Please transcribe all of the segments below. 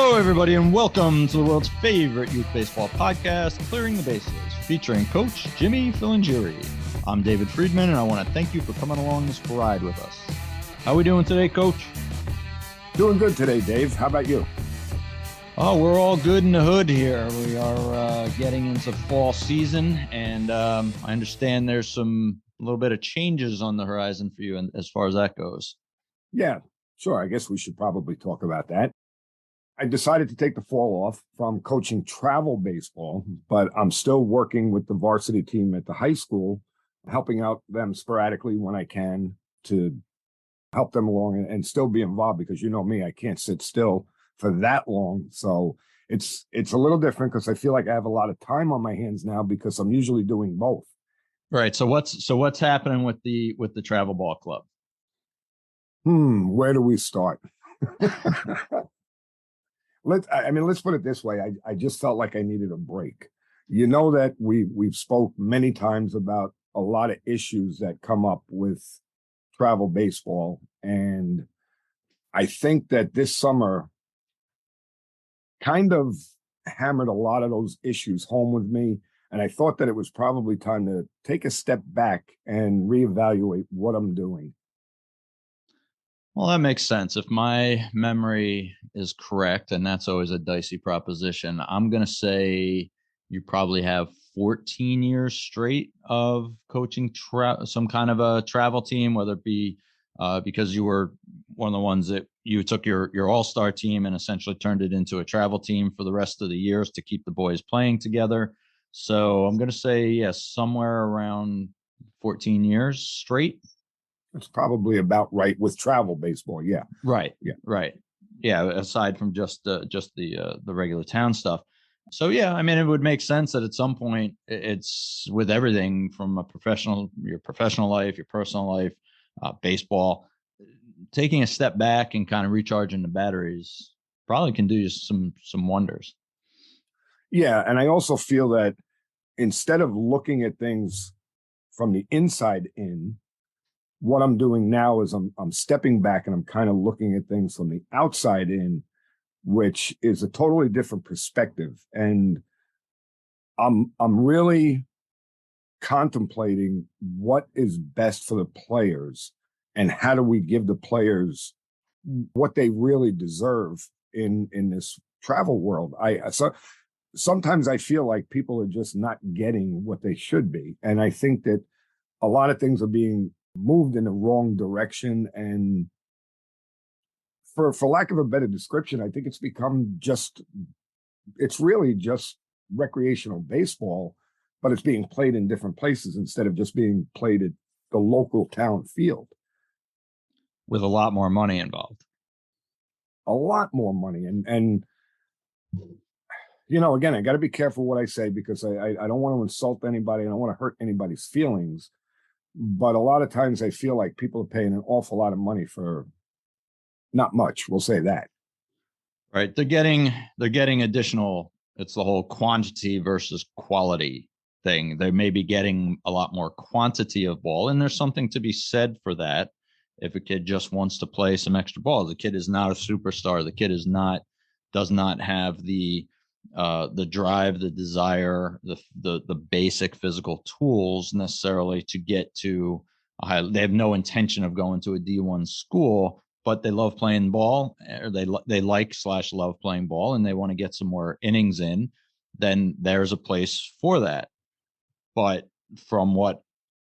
Hello, everybody, and welcome to the world's favorite youth baseball podcast, Clearing the Bases, featuring Coach Jimmy Filangeri. I'm David Friedman, and I want to thank you for coming along this ride with us. How are we doing today, Coach? Doing good today, Dave. How about you? Oh, we're all good in the hood here. We are getting into fall season, and I understand there's a little bit of changes on the horizon for you as far as that goes. Yeah, sure. I guess we should probably talk about that. I decided to take the fall off from coaching travel baseball, but I'm still working with the varsity team at the high school, helping out them sporadically when I can to help them along and still be involved, because you know me, I can't sit still for that long. So it's a little different because I feel like I have a lot of time on my hands now because I'm usually doing both. Right. So what's happening with the travel ball club? Where do we start? Let's put it this way. I just felt like I needed a break. You know that we've spoke many times about a lot of issues that come up with travel baseball. And I think that this summer kind of hammered a lot of those issues home with me. And I thought that it was probably time to take a step back and reevaluate what I'm doing. Well, that makes sense. If my memory is correct, and that's always a dicey proposition, I'm going to say you probably have 14 years straight of coaching some kind of a travel team, whether it be because you were one of the ones that you took your all-star team and essentially turned it into a travel team for the rest of the years to keep the boys playing together. So I'm going to say, yes, somewhere around 14 years straight. It's probably about right with travel baseball. Yeah. Right. Yeah. Right. Yeah. Aside from just the regular town stuff. So, yeah, I mean, it would make sense that at some point it's with everything from your professional life, your personal life, baseball, taking a step back and kind of recharging the batteries probably can do you some wonders. Yeah. And I also feel that instead of looking at things from the inside in, what I'm doing now is I'm stepping back and I'm kind of looking at things from the outside in, which is a totally different perspective. And I'm really contemplating what is best for the players and how do we give the players what they really deserve in this travel world. Sometimes I feel like people are just not getting what they should be. And I think that a lot of things are being moved in the wrong direction. And for lack of a better description, I think it's really just recreational baseball, but it's being played in different places instead of just being played at the local town field. With a lot more money involved. A lot more money. And you know, again, I got to be careful what I say because I don't want to insult anybody. I don't want to hurt anybody's feelings. But a lot of times I feel like people are paying an awful lot of money for not much. We'll say that. Right. They're getting additional. It's the whole quantity versus quality thing. They may be getting a lot more quantity of ball, and there's something to be said for that. If a kid just wants to play some extra balls, the kid is not a superstar. The kid does not have the drive, the desire, the basic physical tools necessarily to get to a high. They have no intention of going to a D1 school, but they love playing ball, or they love playing ball, and they want to get some more innings in. Then there's a place for that. But from what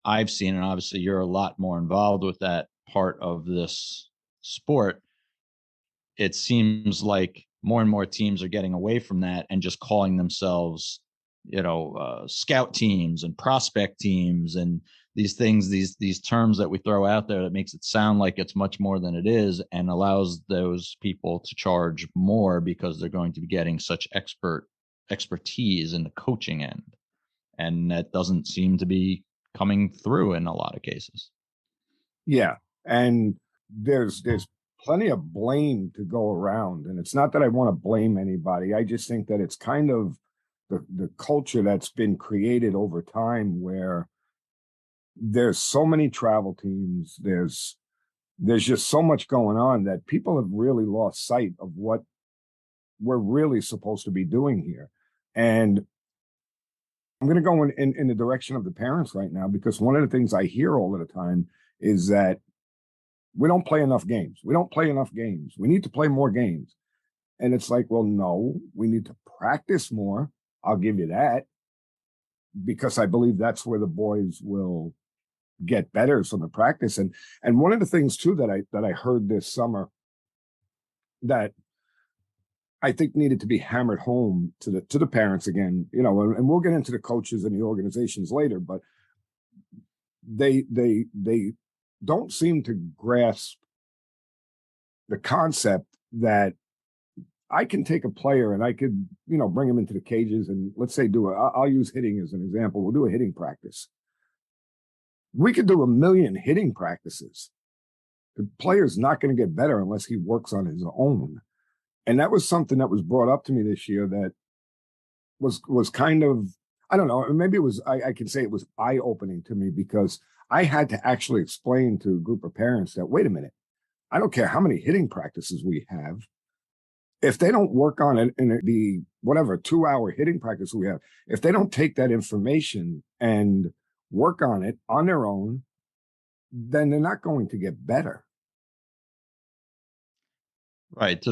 I've seen, and obviously you're a lot more involved with that part of this sport, it seems like more and more teams are getting away from that and just calling themselves, scout teams and prospect teams and these things, these terms that we throw out there that makes it sound like it's much more than it is, and allows those people to charge more because they're going to be getting such expertise in the coaching end. And that doesn't seem to be coming through in a lot of cases. Yeah. And there's plenty of blame to go around. And it's not that I want to blame anybody. I just think that it's kind of the culture that's been created over time where there's so many travel teams. There's just so much going on that people have really lost sight of what we're really supposed to be doing here. And I'm going to go in the direction of the parents right now, because one of the things I hear all of the time is that we don't play enough games. We don't play enough games. We need to play more games. And it's like, well, no, we need to practice more. I'll give you that, because I believe that's where the boys will get better from the practice. And one of the things too that I heard this summer that I think needed to be hammered home to the parents again, and we'll get into the coaches and the organizations later, but they don't seem to grasp the concept that I can take a player and I could, bring him into the cages and let's say I'll use hitting as an example. We'll do a hitting practice. We could do 1 million hitting practices. The player's not going to get better unless he works on his own. And that was something that was brought up to me this year that was kind of, I don't know, maybe it was, I can say it was eye-opening to me, because I had to actually explain to a group of parents that, wait a minute, I don't care how many hitting practices we have. If they don't work on it in the whatever 2-hour hitting practice we have, if they don't take that information and work on it on their own, then they're not going to get better. Right.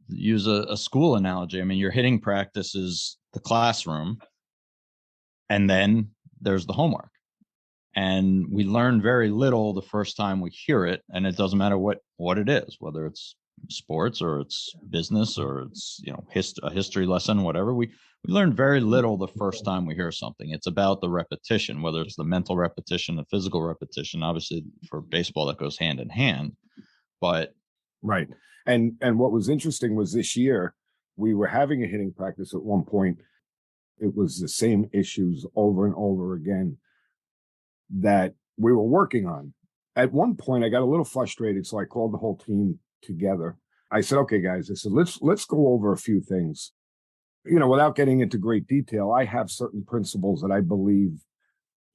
Use a school analogy. I mean, your hitting practice is the classroom, and then there's the homework. And we learn very little the first time we hear it, and it doesn't matter what it is, whether it's sports or it's business or it's a history lesson, whatever. We learn very little the first time we hear something. It's about the repetition, whether it's the mental repetition, the physical repetition. Obviously, for baseball, that goes hand in hand. But right. And what was interesting was this year we were having a hitting practice at one point. It was the same issues over and over again that we were working on. At one point, I got a little frustrated, so I called the whole team together. I said, okay, guys, I said, let's go over a few things. Without getting into great detail, I have certain principles that I believe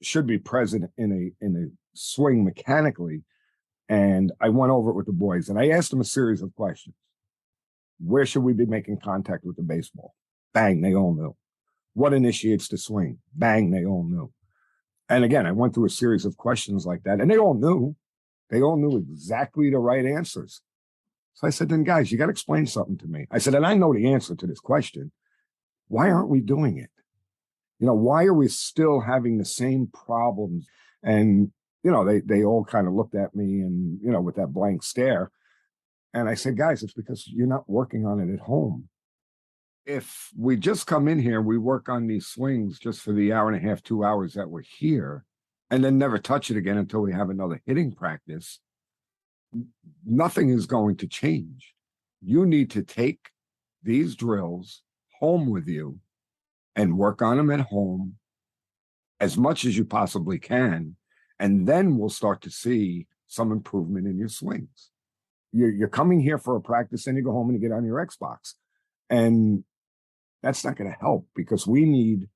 should be present in a swing mechanically. And I went over it with the boys, and I asked them a series of questions. Where should we be making contact with the baseball? Bang, they all knew. What initiates the swing? Bang, they all knew. And again, I went through a series of questions like that, and they all knew. They all knew exactly the right answers. So I said, then guys, you got to explain something to me. I said, and I know the answer to this question. Why aren't we doing it? Why are we still having the same problems? And, they all kind of looked at me and, with that blank stare. And I said, guys, it's because you're not working on it at home. If we just come in here, we work on these swings just for the hour and a half, 2 hours that we're here, and then never touch it again until we have another hitting practice, nothing is going to change. You need to take these drills home with you and work on them at home as much as you possibly can. And then we'll start to see some improvement in your swings. You're coming here for a practice, and you go home and you get on your Xbox. And that's not going to help, because we need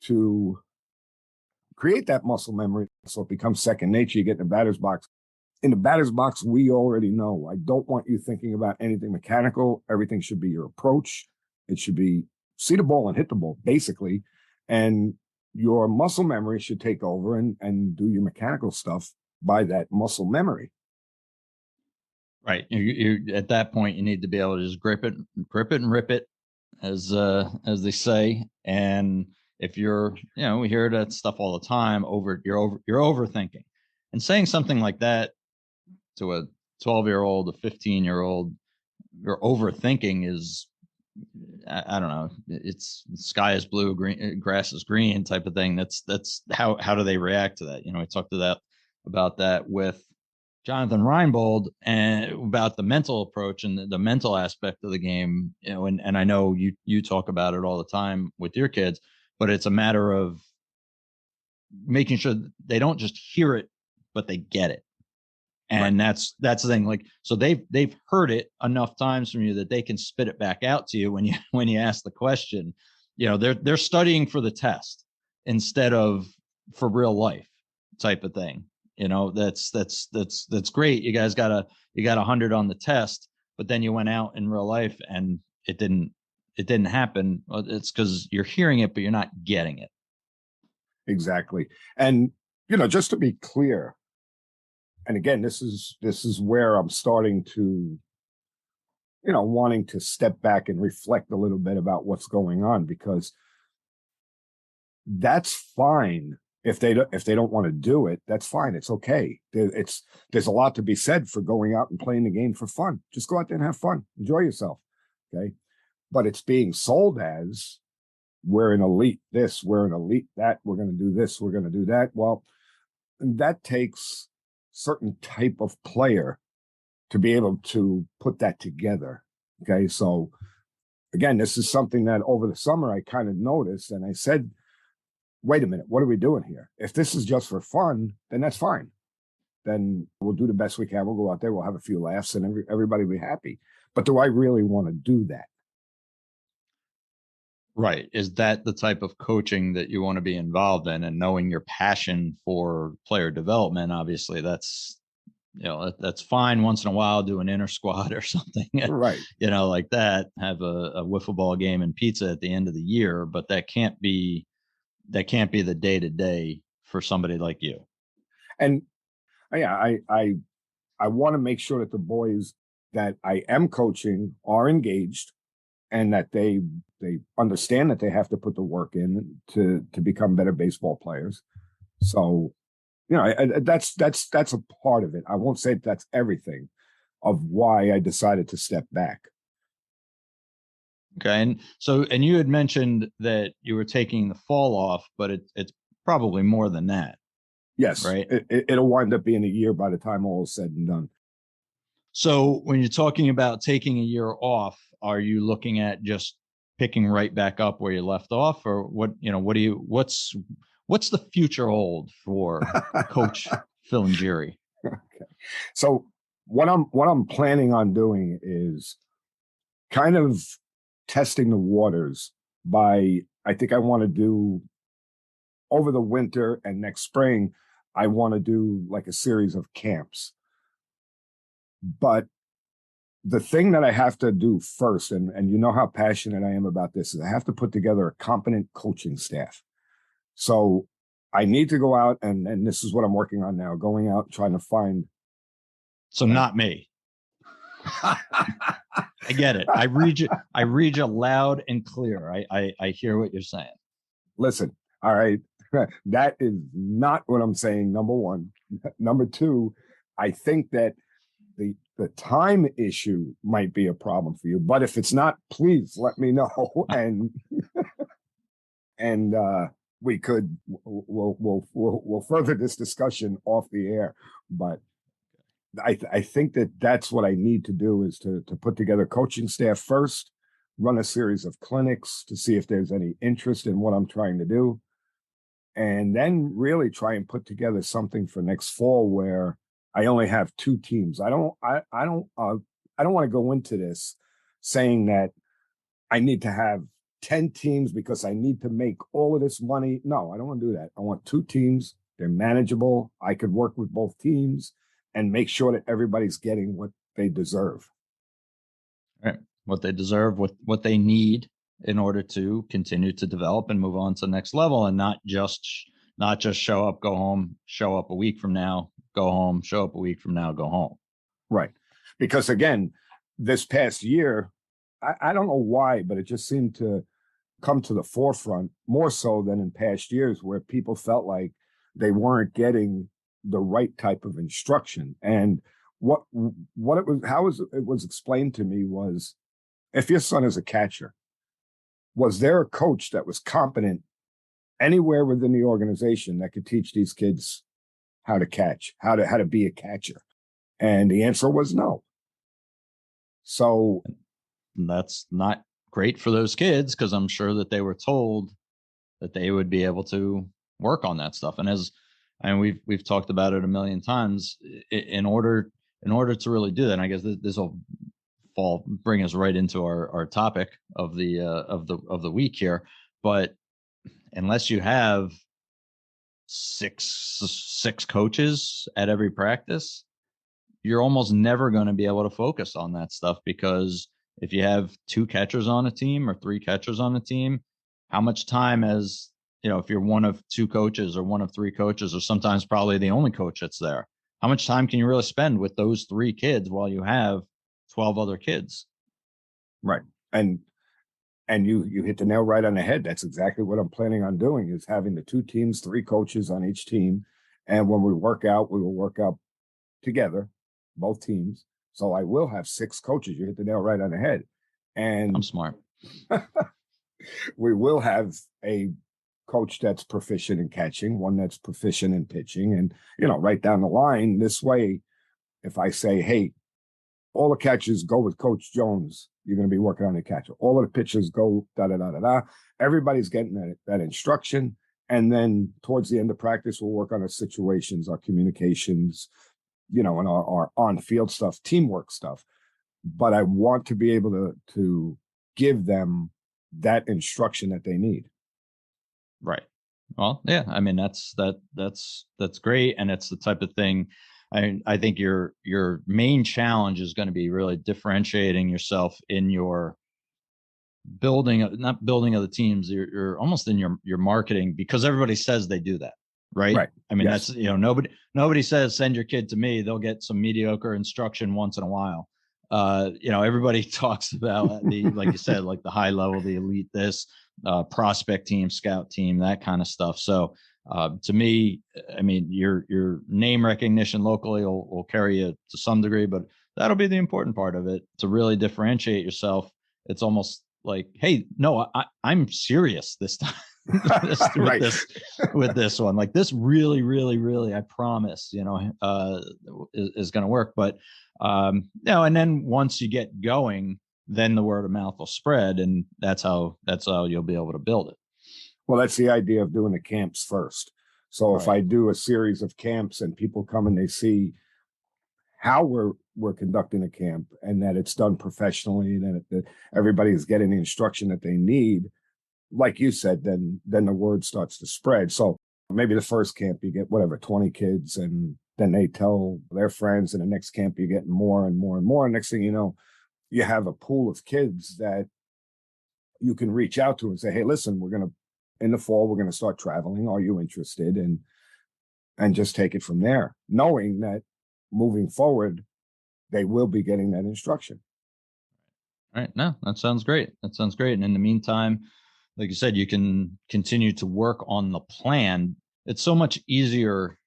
to create that muscle memory so it becomes second nature. You get in the batter's box. In the batter's box, we already know. I don't want you thinking about anything mechanical. Everything should be your approach. It should be see the ball and hit the ball, basically. And your muscle memory should take over and do your mechanical stuff by that muscle memory. Right. You at that point, you need to be able to just grip it and rip it, as they say. And if you're, we hear that stuff all the time. You're overthinking, and saying something like that to a 12-year-old, a 15-year-old, you're overthinking is, I don't know. It's sky is blue, green, grass is green type of thing. That's how do they react to that? I talked about that with Jonathan Reinbold, and about the mental approach and the mental aspect of the game. And I know you talk about it all the time with your kids, but it's a matter of making sure they don't just hear it, but they get it. And right. That's the thing. Like, so they've heard it enough times from you that they can spit it back out to you when you ask the question. They're studying for the test instead of for real life type of thing. That's great. You guys got 100 on the test, but then you went out in real life and it didn't happen. Well, it's because you're hearing it, but you're not getting it. Exactly. And, just to be clear, and again, this is where I'm starting to, wanting to step back and reflect a little bit about what's going on, because that's fine. If they don't want to do it, that's fine. It's okay. There's a lot to be said for going out and playing the game for fun. Just go out there and have fun. Enjoy yourself. Okay. But it's being sold as we're an elite this, we're an elite that, we're going to do this, we're going to do that. Well, that takes certain type of player to be able to put that together. Okay. So again, this is something that over the summer I kind of noticed, and I said, wait a minute, what are we doing here? If this is just for fun, then that's fine. Then we'll do the best we can. We'll go out there, we'll have a few laughs, and everybody will be happy. But do I really want to do that? Right. Is that the type of coaching that you want to be involved in, and knowing your passion for player development? Obviously, that's fine once in a while, do an inner squad or something, Right. Like that, have a wiffle ball game and pizza at the end of the year, but that can't be the day to day for somebody like you. And yeah, I want to make sure that the boys that I am coaching are engaged, and that they understand that they have to put the work in to become better baseball players. So, that's a part of it. I won't say that's everything of why I decided to step back. Okay. And you had mentioned that you were taking the fall off, but it's probably more than that. Yes. Right. It'll wind up being a year by the time all is said and done. So when you're talking about taking a year off, are you looking at just picking right back up where you left off, or what's the future hold for Coach Filangieri? Okay. So what I'm planning on doing is kind of testing the waters by, I think I want to do over the winter and next spring, I want to do like a series of camps. But the thing that I have to do first, and you know how passionate I am about this, is I have to put together a competent coaching staff. So I need to go out, and this is what I'm working on now, going out trying to find. So not me. I get it. I read you loud and clear. I hear what you're saying. Listen, all right. That is not what I'm saying, number one. Number two, I think that the time issue might be a problem for you. But if it's not, please let me know. And we could we'll further this discussion off the air. But I think that's what I need to do, is to put together coaching staff first, run a series of clinics to see if there's any interest in what I'm trying to do, and then really try and put together something for next fall where I only have 2 teams. I don't want to go into this saying that I need to have 10 teams because I need to make all of this money. No, I don't want to do that. I want 2 teams. They're manageable. I could work with both teams and make sure that everybody's getting what they deserve. Right. What they deserve, what they need in order to continue to develop and move on to the next level, and not just show up, go home, show up a week from now, go home, show up a week from now, go home. Right. Because again, this past year, I don't know why, but it just seemed to come to the forefront more so than in past years, where people felt like they weren't getting the right type of instruction. And what it was, how it was explained to me was, if your son is a catcher, was there a coach that was competent anywhere within the organization that could teach these kids how to catch, how to be a catcher? And the answer was no. So that's not great for those kids, because I'm sure that they were told that they would be able to work on that stuff. And we've talked about it a million times. In order to really do that, and I guess this will bring us right into our topic of the week here. But unless you have six coaches at every practice, you're almost never going to be able to focus on that stuff, because if you have 2 catchers on a team or 3 catchers on a team, how much time as, if you're one of 2 coaches or one of 3 coaches, or sometimes probably the only coach that's there, how much time can you really spend with those 3 kids while you have 12 other kids? Right. And you hit the nail right on the head. That's exactly what I'm planning on doing, is having the 2 teams, 3 coaches on each team. And when we work out, we will work out together, both teams. So I will have 6 coaches. You hit the nail right on the head. And I'm smart. We will have a coach that's proficient in catching, one that's proficient in pitching, and, right down the line. This way, if I say, hey, all the catchers go with Coach Jones, you're going to be working on the catcher. All of the pitchers go da-da-da-da-da. Everybody's getting that instruction. And then towards the end of practice, we'll work on our situations, our communications, and our on-field stuff, teamwork stuff. But I want to be able to give them that instruction that they need. Right. Well, yeah, I mean, that's great. And it's the type of thing, I think your main challenge is going to be really differentiating yourself in your not building of the teams. You're almost in your marketing, because everybody says they do that. Right. I mean, yes. That's, nobody says, send your kid to me. They'll get some mediocre instruction once in a while. Everybody talks about like you said, like the high level, the elite, this prospect team, scout team, that kind of stuff. So to me, I mean, your name recognition locally will carry you to some degree, but that'll be the important part of it, to really differentiate yourself. It's almost like, hey, no, I'm serious this time. Right. with this one, like, this really, really, really, I promise, is going to work. But and then once you get going, then the word of mouth will spread, and that's how you'll be able to build it. Well, that's the idea of doing the camps first. So if I do a series of camps and people come and they see how we're conducting a camp, and that it's done professionally, and that everybody's getting the instruction that they need, like you said, then the word starts to spread. So maybe the first camp you get 20 kids, and then they tell their friends, and the next camp you're getting more and more and more. And next thing you know, you have a pool of kids that you can reach out to and say, hey, listen, in the fall, we're going to start traveling. Are you interested? And just take it from there, knowing that moving forward, they will be getting that instruction. All right. No, that sounds great. And in the meantime, like you said, you can continue to work on the plan. It's so much easier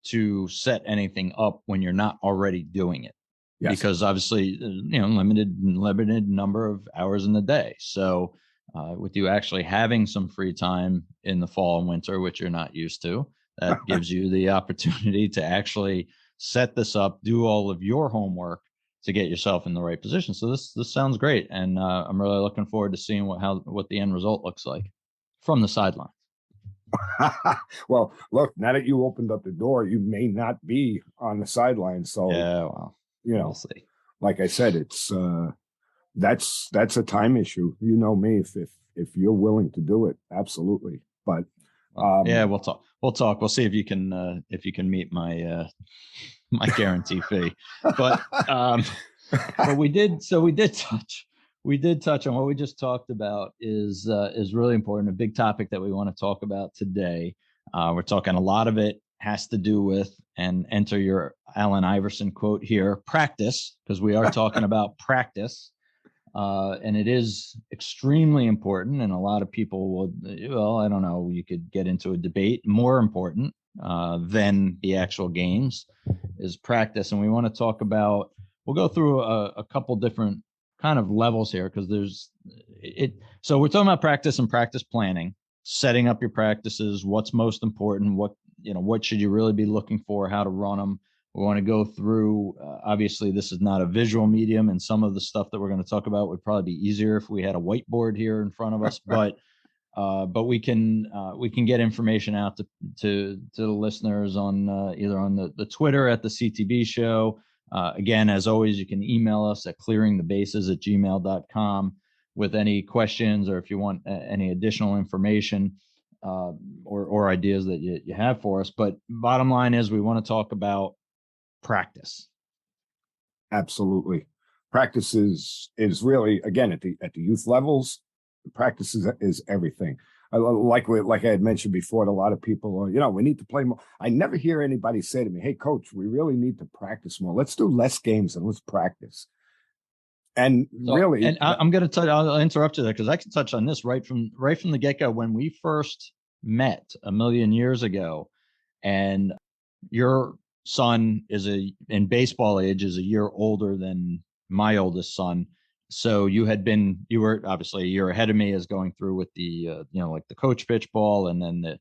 to set anything up when you're not already doing it. Yes. Because obviously, limited number of hours in the day. So with you actually having some free time in the fall and winter, which you're not used to, that gives you the opportunity to actually set this up, do all of your homework to get yourself in the right position. So this sounds great. And I'm really looking forward to seeing what the end result looks like from the sideline. Well, look, now that you opened up the door, you may not be on the sideline. So yeah, well, we'll see. Like I said, it's that's a time issue. You know me, if you're willing to do it, absolutely. But yeah, we'll talk. We'll see if you can meet my my guarantee fee. But we did touch on what we just talked about is really important. A big topic that we want to talk about today. We're talking, a lot of it has to do with, and enter your Allen Iverson quote here, practice, because we are talking about practice. And it is extremely important. And a lot of people would, well, I don't know, you could get into a debate. More important than the actual games is practice. And we want to talk about, we'll go through a couple different kind of levels here, because so we're talking about practice and practice planning, setting up your practices, what's most important, what should you really be looking for, how to run them. We want to go through, obviously this is not a visual medium, and some of the stuff that we're going to talk about would probably be easier if we had a whiteboard here in front of us, but we can get information out to the listeners on either on the Twitter at the CTB show. Again, as always, you can email us at clearingthebases@gmail.com with any questions, or if you want any additional information or ideas that you have for us. But bottom line is, we want to talk about practice. Absolutely. Practice is really, again, at the youth levels, practice is everything. Like I had mentioned before, a lot of people, we need to play more. I never hear anybody say to me, "Hey, coach, we really need to practice more. Let's do less games and let's practice." And So, really, and I'm going to tell you, I'll interrupt you there because I can touch on this right from the get go when we first met a million years ago, and your son is in baseball age is a year older than my oldest son. So you were obviously a year ahead of me as going through with the like the coach pitch ball and then the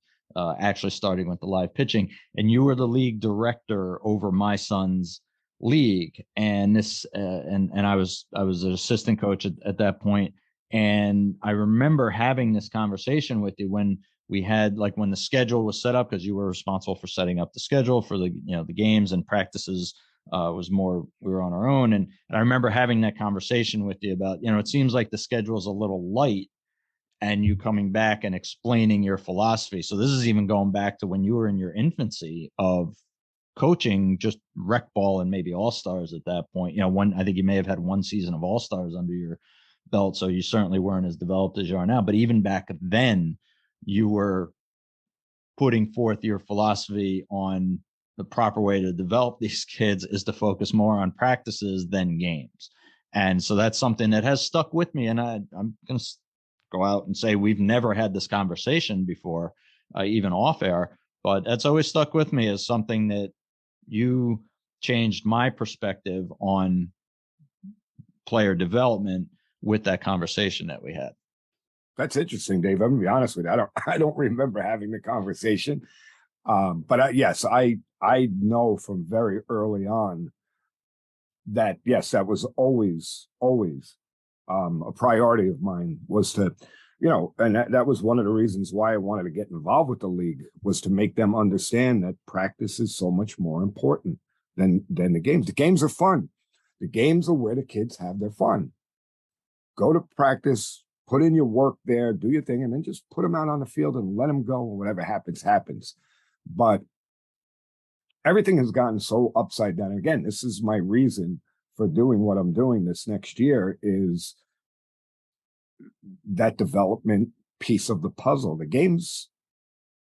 actually starting with the live pitching, and you were the league director over my son's league, and this and I was an assistant coach at that point, and I remember having this conversation with you when we had like when the schedule was set up because you were responsible for setting up the schedule for the the games and practices was more we were on our own, and I remember having that conversation with you about it seems like the schedule is a little light and you coming back and explaining your philosophy. So this is even going back to when you were in your infancy of coaching just rec ball and maybe all stars at that point. One I think you may have had one season of all stars under your belt, so you certainly weren't as developed as you are now. But even back then, you were putting forth your philosophy on the proper way to develop these kids is to focus more on practices than games. And so that's something that has stuck with me. And I'm going to go out and say we've never had this conversation before, even off air, but that's always stuck with me as something that you changed my perspective on player development with that conversation that we had. that's interesting, Dave. I'm gonna be honest with you. I don't remember having the conversation. But yes, I know from very early on that yes, that was always a priority of mine was to, and that was one of the reasons why I wanted to get involved with the league was to make them understand that practice is so much more important than the games. The games are fun. The games are where the kids have their fun. Go to practice, put in your work there, do your thing, and then just put them out on the field and let them go. And whatever happens, happens. But everything has gotten so upside down. Again, this is my reason for doing what I'm doing this next year is that development piece of the puzzle. The games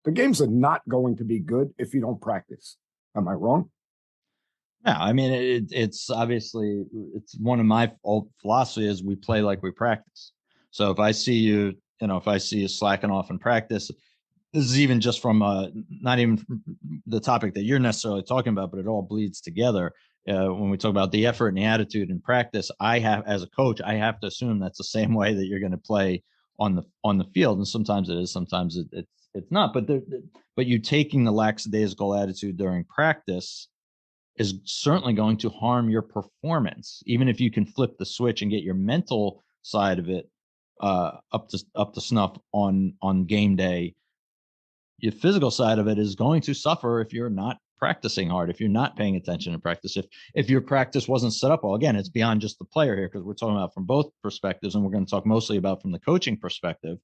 are not going to be good if you don't practice. Am I wrong? Yeah, I mean it's obviously it's one of my old philosophy is we play like we practice. So if I see you slacking off in practice, this is even just from not even the topic that you're necessarily talking about, but it all bleeds together. When we talk about the effort and the attitude in practice, I have as a coach, I have to assume that's the same way that you're going to play on the field, and sometimes it is, sometimes it's not. But you taking the lackadaisical attitude during practice is certainly going to harm your performance, even if you can flip the switch and get your mental side of it up to snuff on game day. Your physical side of it is going to suffer if you're not practicing hard, if you're not paying attention to practice, if your practice wasn't set up well. Again, it's beyond just the player here because we're talking about from both perspectives, and we're going to talk mostly about from the coaching perspective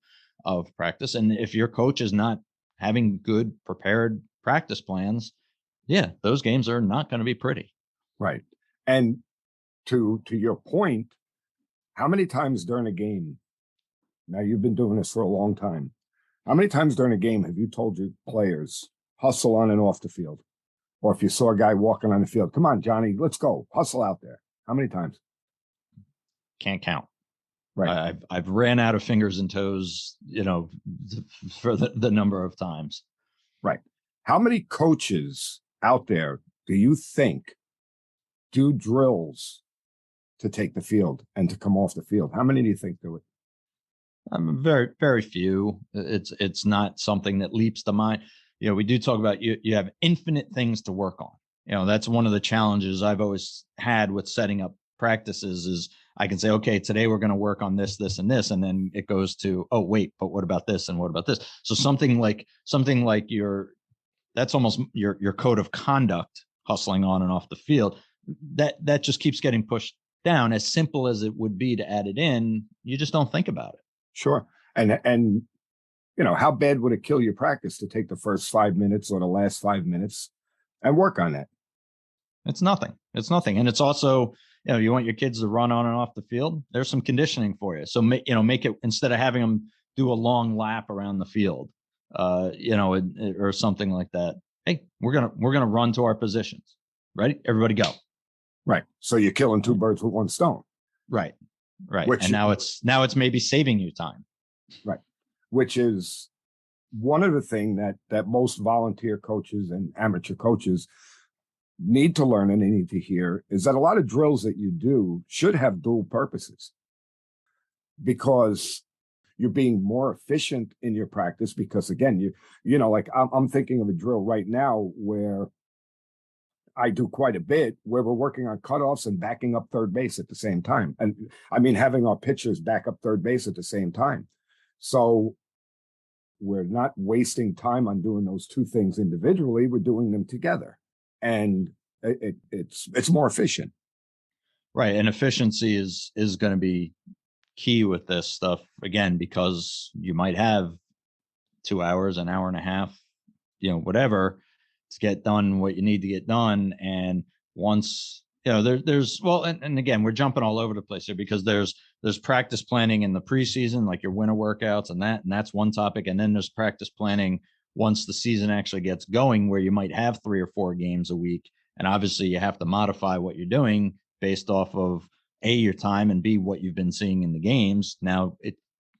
of practice. And if your coach is not having good prepared practice plans, yeah, those games are not going to be pretty. Right. And to your point, how many times during a game, now you've been doing this for a long time, how many times during a game have you told your players, hustle on and off the field? Or if you saw a guy walking on the field, come on, Johnny, let's go, hustle out there. How many times? Can't count. Right. I've ran out of fingers and toes, for the number of times. Right. How many coaches out there do you think do drills to take the field and to come off the field? How many do you think do it? Very, very few. It's not something that leaps to mind. We do talk about you have infinite things to work on. That's one of the challenges I've always had with setting up practices is I can say, okay, today we're going to work on this, this, and this. And then it goes to, oh, wait, but what about this? And what about this? So something like that's almost your code of conduct, hustling on and off the field. That just keeps getting pushed down. As simple as it would be to add it in, you just don't think about it. Sure. And how bad would it kill your practice to take the first 5 minutes or the last 5 minutes and work on that? It's nothing. It's nothing. And it's also, you want your kids to run on and off the field. There's some conditioning for you. So make it, instead of having them do a long lap around the field, or something like that. Hey, we're gonna run to our positions. Ready? Everybody go. Right. So you're killing two birds with one stone. Right. And now it's maybe saving you time. Right. Which is one of the things that most volunteer coaches and amateur coaches need to learn and they need to hear is that a lot of drills that you do should have dual purposes, because you're being more efficient in your practice. Because again, like I'm thinking of a drill right now where I do quite a bit, where we're working on cutoffs and backing up third base at the same time. And I mean, having our pitchers back up third base at the same time. So we're not wasting time on doing those two things individually. We're doing them together. And it's more efficient. Right. And efficiency is going to be key with this stuff, again, because you might have 2 hours, an hour and a half, whatever, to get done what you need to get done. And once, there's, well, and again, we're jumping all over the place here, because there's practice planning in the preseason, like your winter workouts and that's one topic. And then there's practice planning once the season actually gets going, where you might have 3 or 4 games a week. And obviously you have to modify what you're doing based off of A, your time, and B, what you've been seeing in the games. Now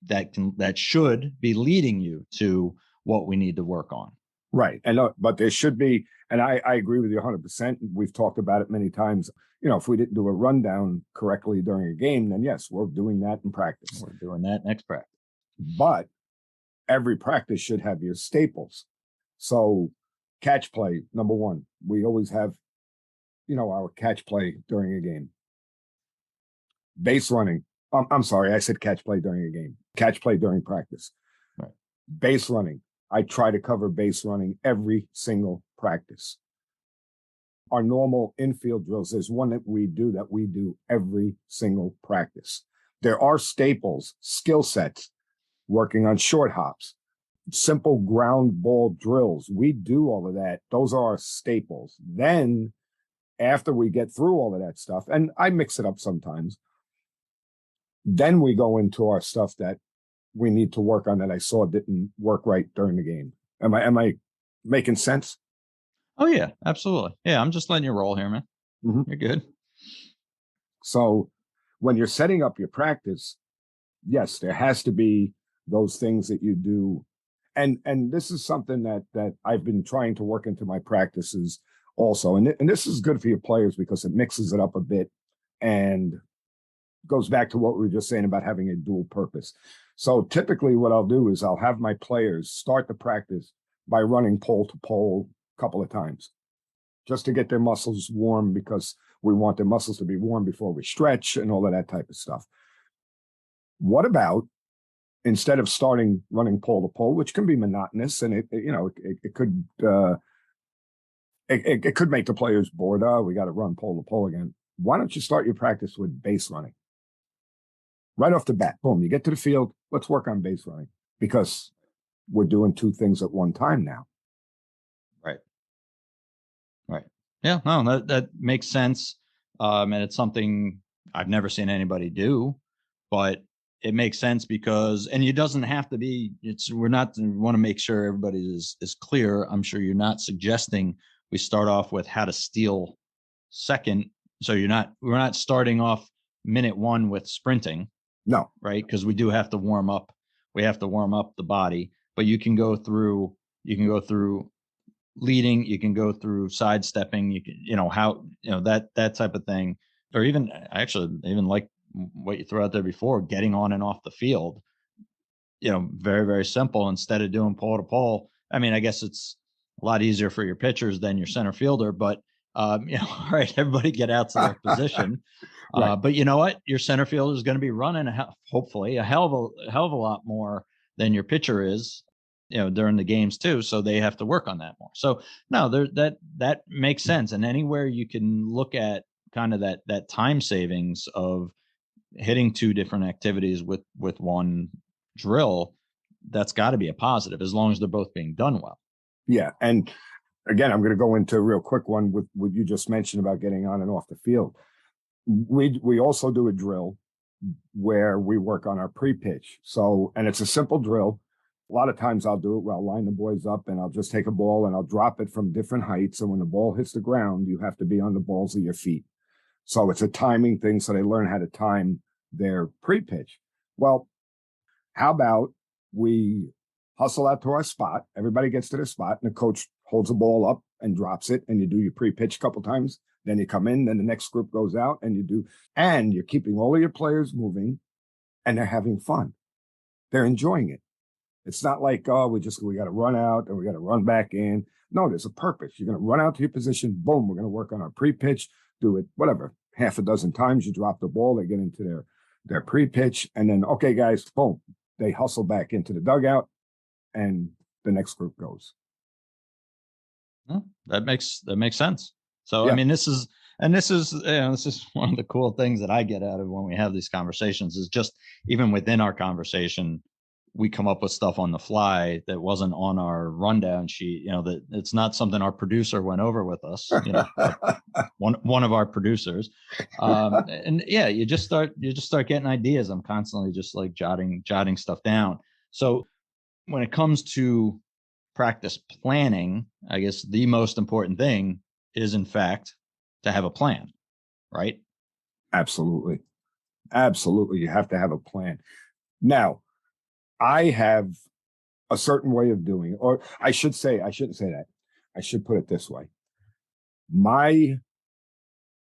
that should be leading you to what we need to work on. Right. And but there should be, and I agree with you 100%. We've talked about it many times. If we didn't do a rundown correctly during a game, then yes, we're doing that in practice. We're doing that next practice. But every practice should have your staples. So catch play, number one, we always have, our catch play during a game. Base running. I'm sorry, I said catch play during a game. Catch play during practice. Right. Base running. I try to cover base running every single practice. Our normal infield drills, there's one that we do every single practice. There are staples, skill sets, working on short hops, simple ground ball drills. We do all of that. Those are our staples. Then after we get through all of that stuff, and I mix it up sometimes, then we go into our stuff that we need to work on that I saw didn't work right during the game. Am I making sense? Oh yeah, absolutely. Yeah, I'm just letting you roll here, man. Mm-hmm. You're good. So when you're setting up your practice, yes, there has to be those things that you do. And this is something that I've been trying to work into my practices also. And this is good for your players because it mixes it up a bit and goes back to what we were just saying about having a dual purpose. So typically what I'll do is I'll have my players start the practice by running pole to pole a couple of times just to get their muscles warm, because we want their muscles to be warm before we stretch and all of that type of stuff. What about instead of starting running pole to pole, which can be monotonous and it could it could make the players bored. Oh, we got to run pole to pole again. Why don't you start your practice with base running? Right off the bat, boom, you get to the field, let's work on base running, because we're doing two things at one time now. Right. Yeah, no, that makes sense. And it's something I've never seen anybody do, but it makes sense because, and it doesn't have to be, we want to make sure everybody is clear. I'm sure you're not suggesting we start off with how to steal second. So we're not starting off minute 1 with sprinting. No. Right. Because we do have to warm up. We have to warm up the body, but you can go through leading, you can go through sidestepping, you can, that type of thing. Or even like what you threw out there before, getting on and off the field, very, very simple. Instead of doing pole to pole, I mean, I guess it's a lot easier for your pitchers than your center fielder, but all right, everybody get out to their position. Right. But you know what? Your center fielder is going to be running hopefully a hell of a lot more than your pitcher is, during the games too. So they have to work on that more. So no, that makes sense. And anywhere you can look at kind of that time savings of hitting 2 different activities with one drill, that's got to be a positive as long as they're both being done well. Yeah. And again, I'm going to go into a real quick one with what you just mentioned about getting on and off the field. We also do a drill where we work on our pre-pitch. So, and it's a simple drill. A lot of times I'll do it where I'll line the boys up and I'll just take a ball and I'll drop it from different heights. So when the ball hits the ground, you have to be on the balls of your feet. So it's a timing thing. So they learn how to time their pre-pitch. Well, how about we hustle out to our spot? Everybody gets to their spot and the coach holds the ball up and drops it, and you do your pre-pitch a couple times. Then you come in, then the next group goes out and you do, and you're keeping all of your players moving and they're having fun. They're enjoying it. It's not like, oh, we got to run out and we got to run back in. No, there's a purpose. You're going to run out to your position. Boom. We're going to work on our pre-pitch, do it, whatever, half a dozen times. You drop the ball, they get into their pre-pitch. And then, okay, guys, boom, they hustle back into the dugout and the next group goes. Well, that makes sense. So, Yeah. I mean, this is one of the cool things that I get out of when we have these conversations is just even within our conversation, we come up with stuff on the fly that wasn't on our rundown sheet. That it's not something our producer went over with us. One of our producers, and yeah, you just start getting ideas. I'm constantly just like jotting stuff down. So when it comes to practice planning, I guess the most important thing is, in fact, to have a plan, right? Absolutely. Absolutely. You have to have a plan. Now, I have a certain way of doing it, or I shouldn't say that. I should put it this way. My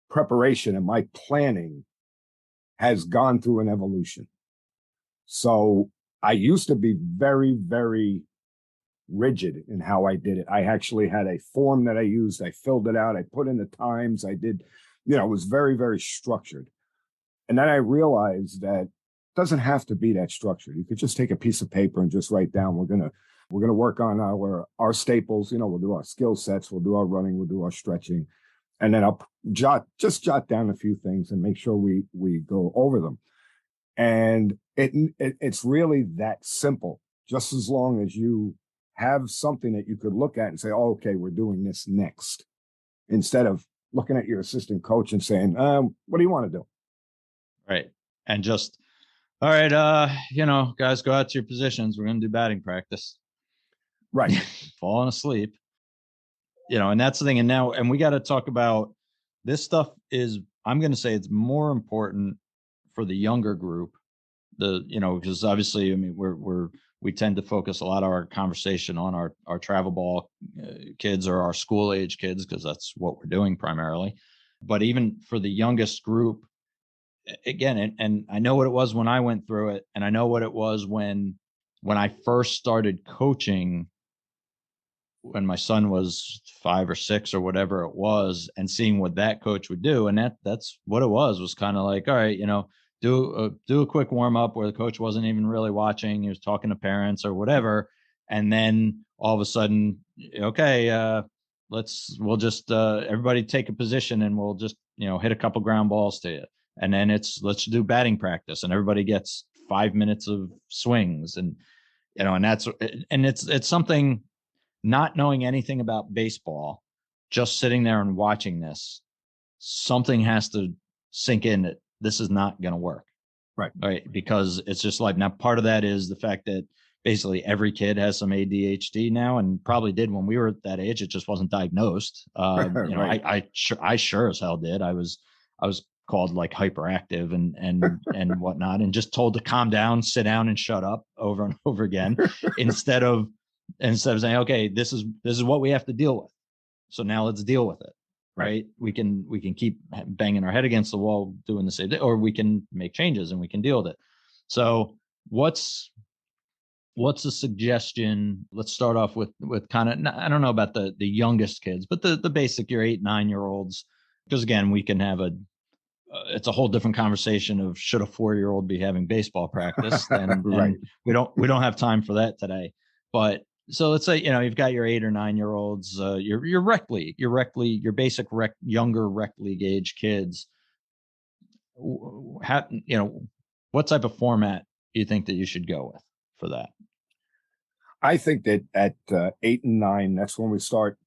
preparation and my planning has gone through an evolution. So I used to be very, very rigid in how I did it. I actually had a form that I used. I filled it out. I put in the times. I did, it was very, very structured. And then I realized that it doesn't have to be that structured. You could just take a piece of paper and just write down, we're gonna work on our staples. We'll do our skill sets, we'll do our running, we'll do our stretching. And then I'll jot down a few things and make sure we go over them. And it's really that simple, just as long as you have something that you could look at and say, oh, okay, we're doing this next, instead of looking at your assistant coach and saying, what do you want to do? Right. And just, all right, guys, go out to your positions. We're going to do batting practice. Right. Falling asleep. And that's the thing. And we got to talk about this stuff I'm going to say it's more important for the younger group. Because obviously, I mean, we tend to focus a lot of our conversation on our travel ball kids or our school age kids, because that's what we're doing primarily. But even for the youngest group, again, and I know what it was when I went through it, and I know what it was when I first started coaching, when my son was 5 or 6 or whatever it was, and seeing what that coach would do. And that's what it was kind of like, all right, do a quick warm up where the coach wasn't even really watching. He was talking to parents or whatever. And then all of a sudden, okay, we'll just everybody take a position and we'll just, hit a couple ground balls to you. And then let's do batting practice, and everybody gets 5 minutes of swings. And, and it's something, not knowing anything about baseball, just sitting there and watching this, something has to sink in that this is not going to work. Right. Because it's just like, now part of that is the fact that basically every kid has some ADHD now, and probably did when we were at that age. It just wasn't diagnosed. Right. I sure as hell did. I was called like hyperactive and whatnot, and just told to calm down, sit down, and shut up over and over again, instead of saying, okay, this is what we have to deal with. So now let's deal with it. Right. We can keep banging our head against the wall doing the same thing, or we can make changes and we can deal with it. So what's a suggestion? Let's start off with kind of, I don't know about the youngest kids, but the basic, your 8, 9-year-olds, because again, we can have it's a whole different conversation of should a 4-year-old be having baseball practice, and, Right. and we don't have time for that today. But so let's say, you've got your 8 or 9-year-olds, your rec league, your basic younger rec league age kids. What type of format do you think that you should go with for that? I think that at 8 and 9, that's when we start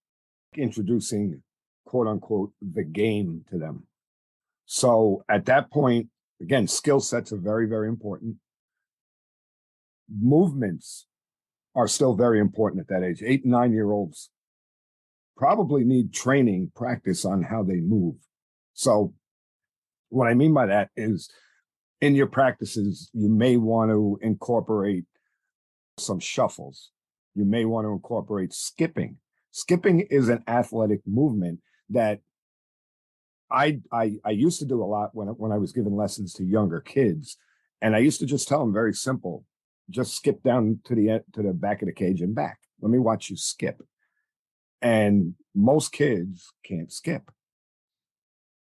introducing quote unquote the game to them. So at that point, again, skill sets are very, very important. Movements are still very important at that age. 8 and 9-year-olds probably need training, practice on how they move. So what I mean by that is in your practices, you may want to incorporate some shuffles. You may want to incorporate skipping. Skipping is an athletic movement that I used to do a lot when I was giving lessons to younger kids, and I used to just tell them very simple: just skip down to the back of the cage and back. Let me watch you skip. And most kids can't skip,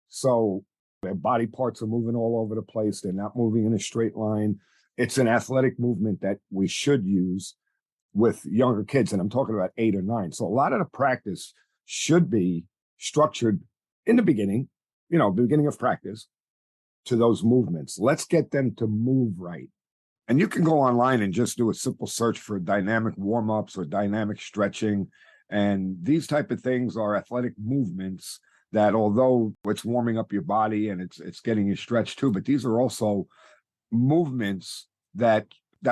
so their body parts are moving all over the place. They're not moving in a straight line. It's an athletic movement that we should use with younger kids, and I'm talking about 8 or 9. So a lot of the practice should be structured in the beginning, beginning of practice, to those movements. Let's get them to move right. And you can go online and just do a simple search for dynamic warm-ups or dynamic stretching. And these type of things are athletic movements that, although it's warming up your body and it's getting you stretched too, but these are also movements that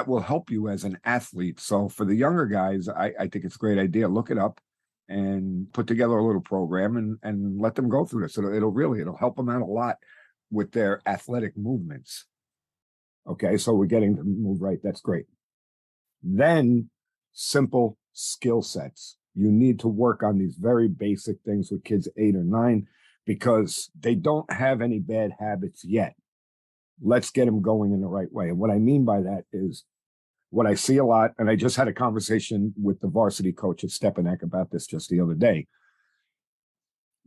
will help you as an athlete. So for the younger guys, I think it's a great idea. Look it up and put together a little program and let them go through this. It'll help them out a lot with their athletic movements. Okay, so we're getting them to move right. That's great. Then simple skill sets. You need to work on these very basic things with kids 8 or 9 because they don't have any bad habits yet. Let's get them going in the right way. And what I mean by that is what I see a lot, and I just had a conversation with the varsity coach at Stepanek about this just the other day.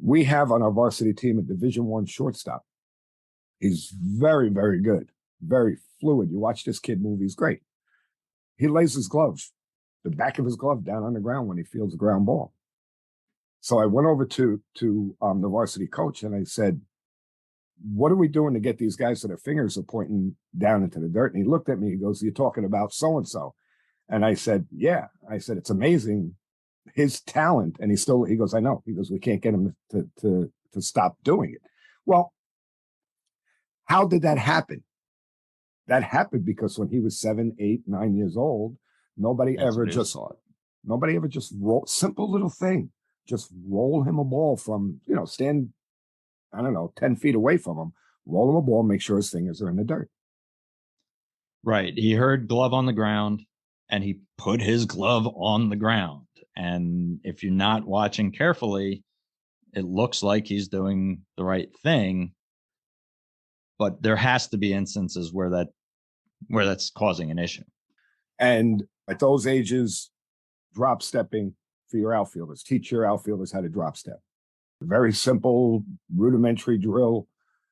We have on our varsity team a Division I shortstop. He's very, very good, very fluid. You watch this kid move, he's great. He lays his glove, the back of his glove, down on the ground when he fields a ground ball. So I went over to the varsity coach and I said, what are we doing to get these guys so their fingers are pointing down into the dirt? And he looked at me, he goes, you're talking about so-and-so. And I said, yeah. I said, it's amazing, his talent. And he goes, I know. He goes, we can't get him to stop doing it. Well, how did that happen? That happened because when he was 7, 8, 9 years old, nobody ever just roll, simple little thing, just roll him a ball from, stand, I don't know, 10 feet away from him, roll him a ball, make sure his fingers are in the dirt. Right. He heard glove on the ground and he put his glove on the ground. And if you're not watching carefully, it looks like he's doing the right thing. But there has to be instances where that's causing an issue. And at those ages, drop stepping for your outfielders. Teach your outfielders how to drop step. Very simple, rudimentary drill.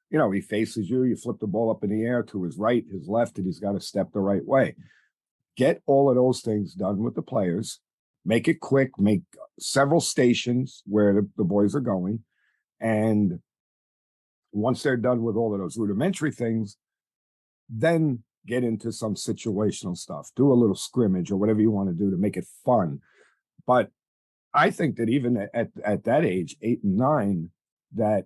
He faces you, you flip the ball up in the air to his right, his left, and he's got to step the right way. Get all of those things done with the players. Make it quick, make several stations where the boys are going. And once they're done with all of those rudimentary things, then get into some situational stuff. Do a little scrimmage or whatever you want to do to make it fun. But I think that even at that age, 8 and 9, that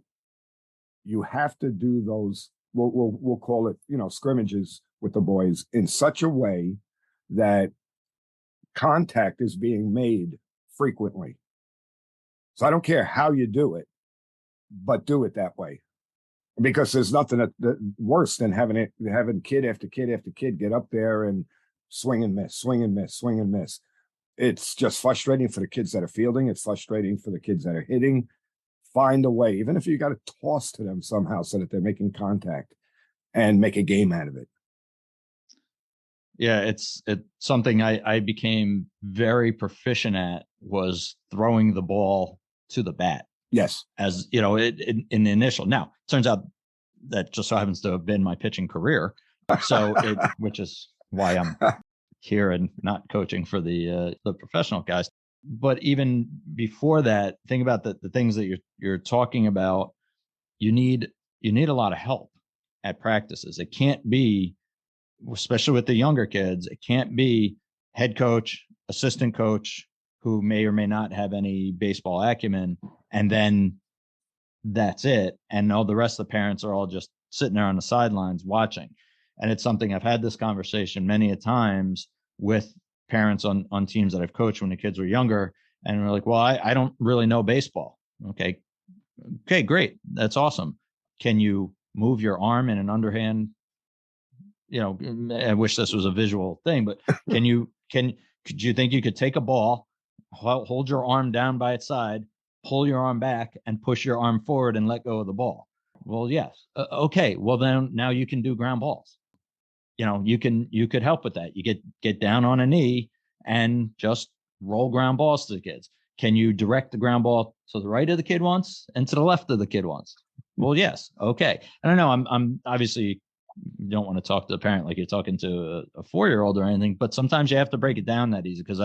you have to do those, we'll call it, scrimmages with the boys in such a way that contact is being made frequently. So I don't care how you do it, but do it that way. Because there's nothing that worse than having kid after kid after kid get up there and swing and miss, swing and miss, swing and miss. It's just frustrating for the kids that are fielding. It's frustrating for the kids that are hitting. Find a way, even if you got to toss to them somehow so that they're making contact and make a game out of it. Yeah, it's something I became very proficient at was throwing the ball to the bat. Yes. As in the initial. Now, it turns out that just so happens to have been my pitching career. So which is why I'm here and not coaching for the professional guys. But even before that, think about the things that you're talking about. You need a lot of help at practices. It can't be, especially with the younger kids, it can't be head coach, assistant coach, who may or may not have any baseball acumen, and then that's it. And all the rest of the parents are all just sitting there on the sidelines watching. And it's something I've had this conversation many a times with parents on teams that I've coached when the kids were younger. And we're like, well, I don't really know baseball. Okay. Okay, great. That's awesome. Can you move your arm in an underhand? You know, I wish this was a visual thing, but could you think you could take a ball, hold your arm down by its side, pull your arm back and push your arm forward and let go of the ball? Well, yes. Okay. Well, then now you can do ground balls. You know, you could help with that. You get down on a knee and just roll ground balls to the kids. Can you direct the ground ball to the right of the kid once and to the left of the kid once? Well, yes. Okay. I don't know. I'm obviously, you don't want to talk to the parent like you're talking to a 4-year-old or anything, but sometimes you have to break it down that easy, because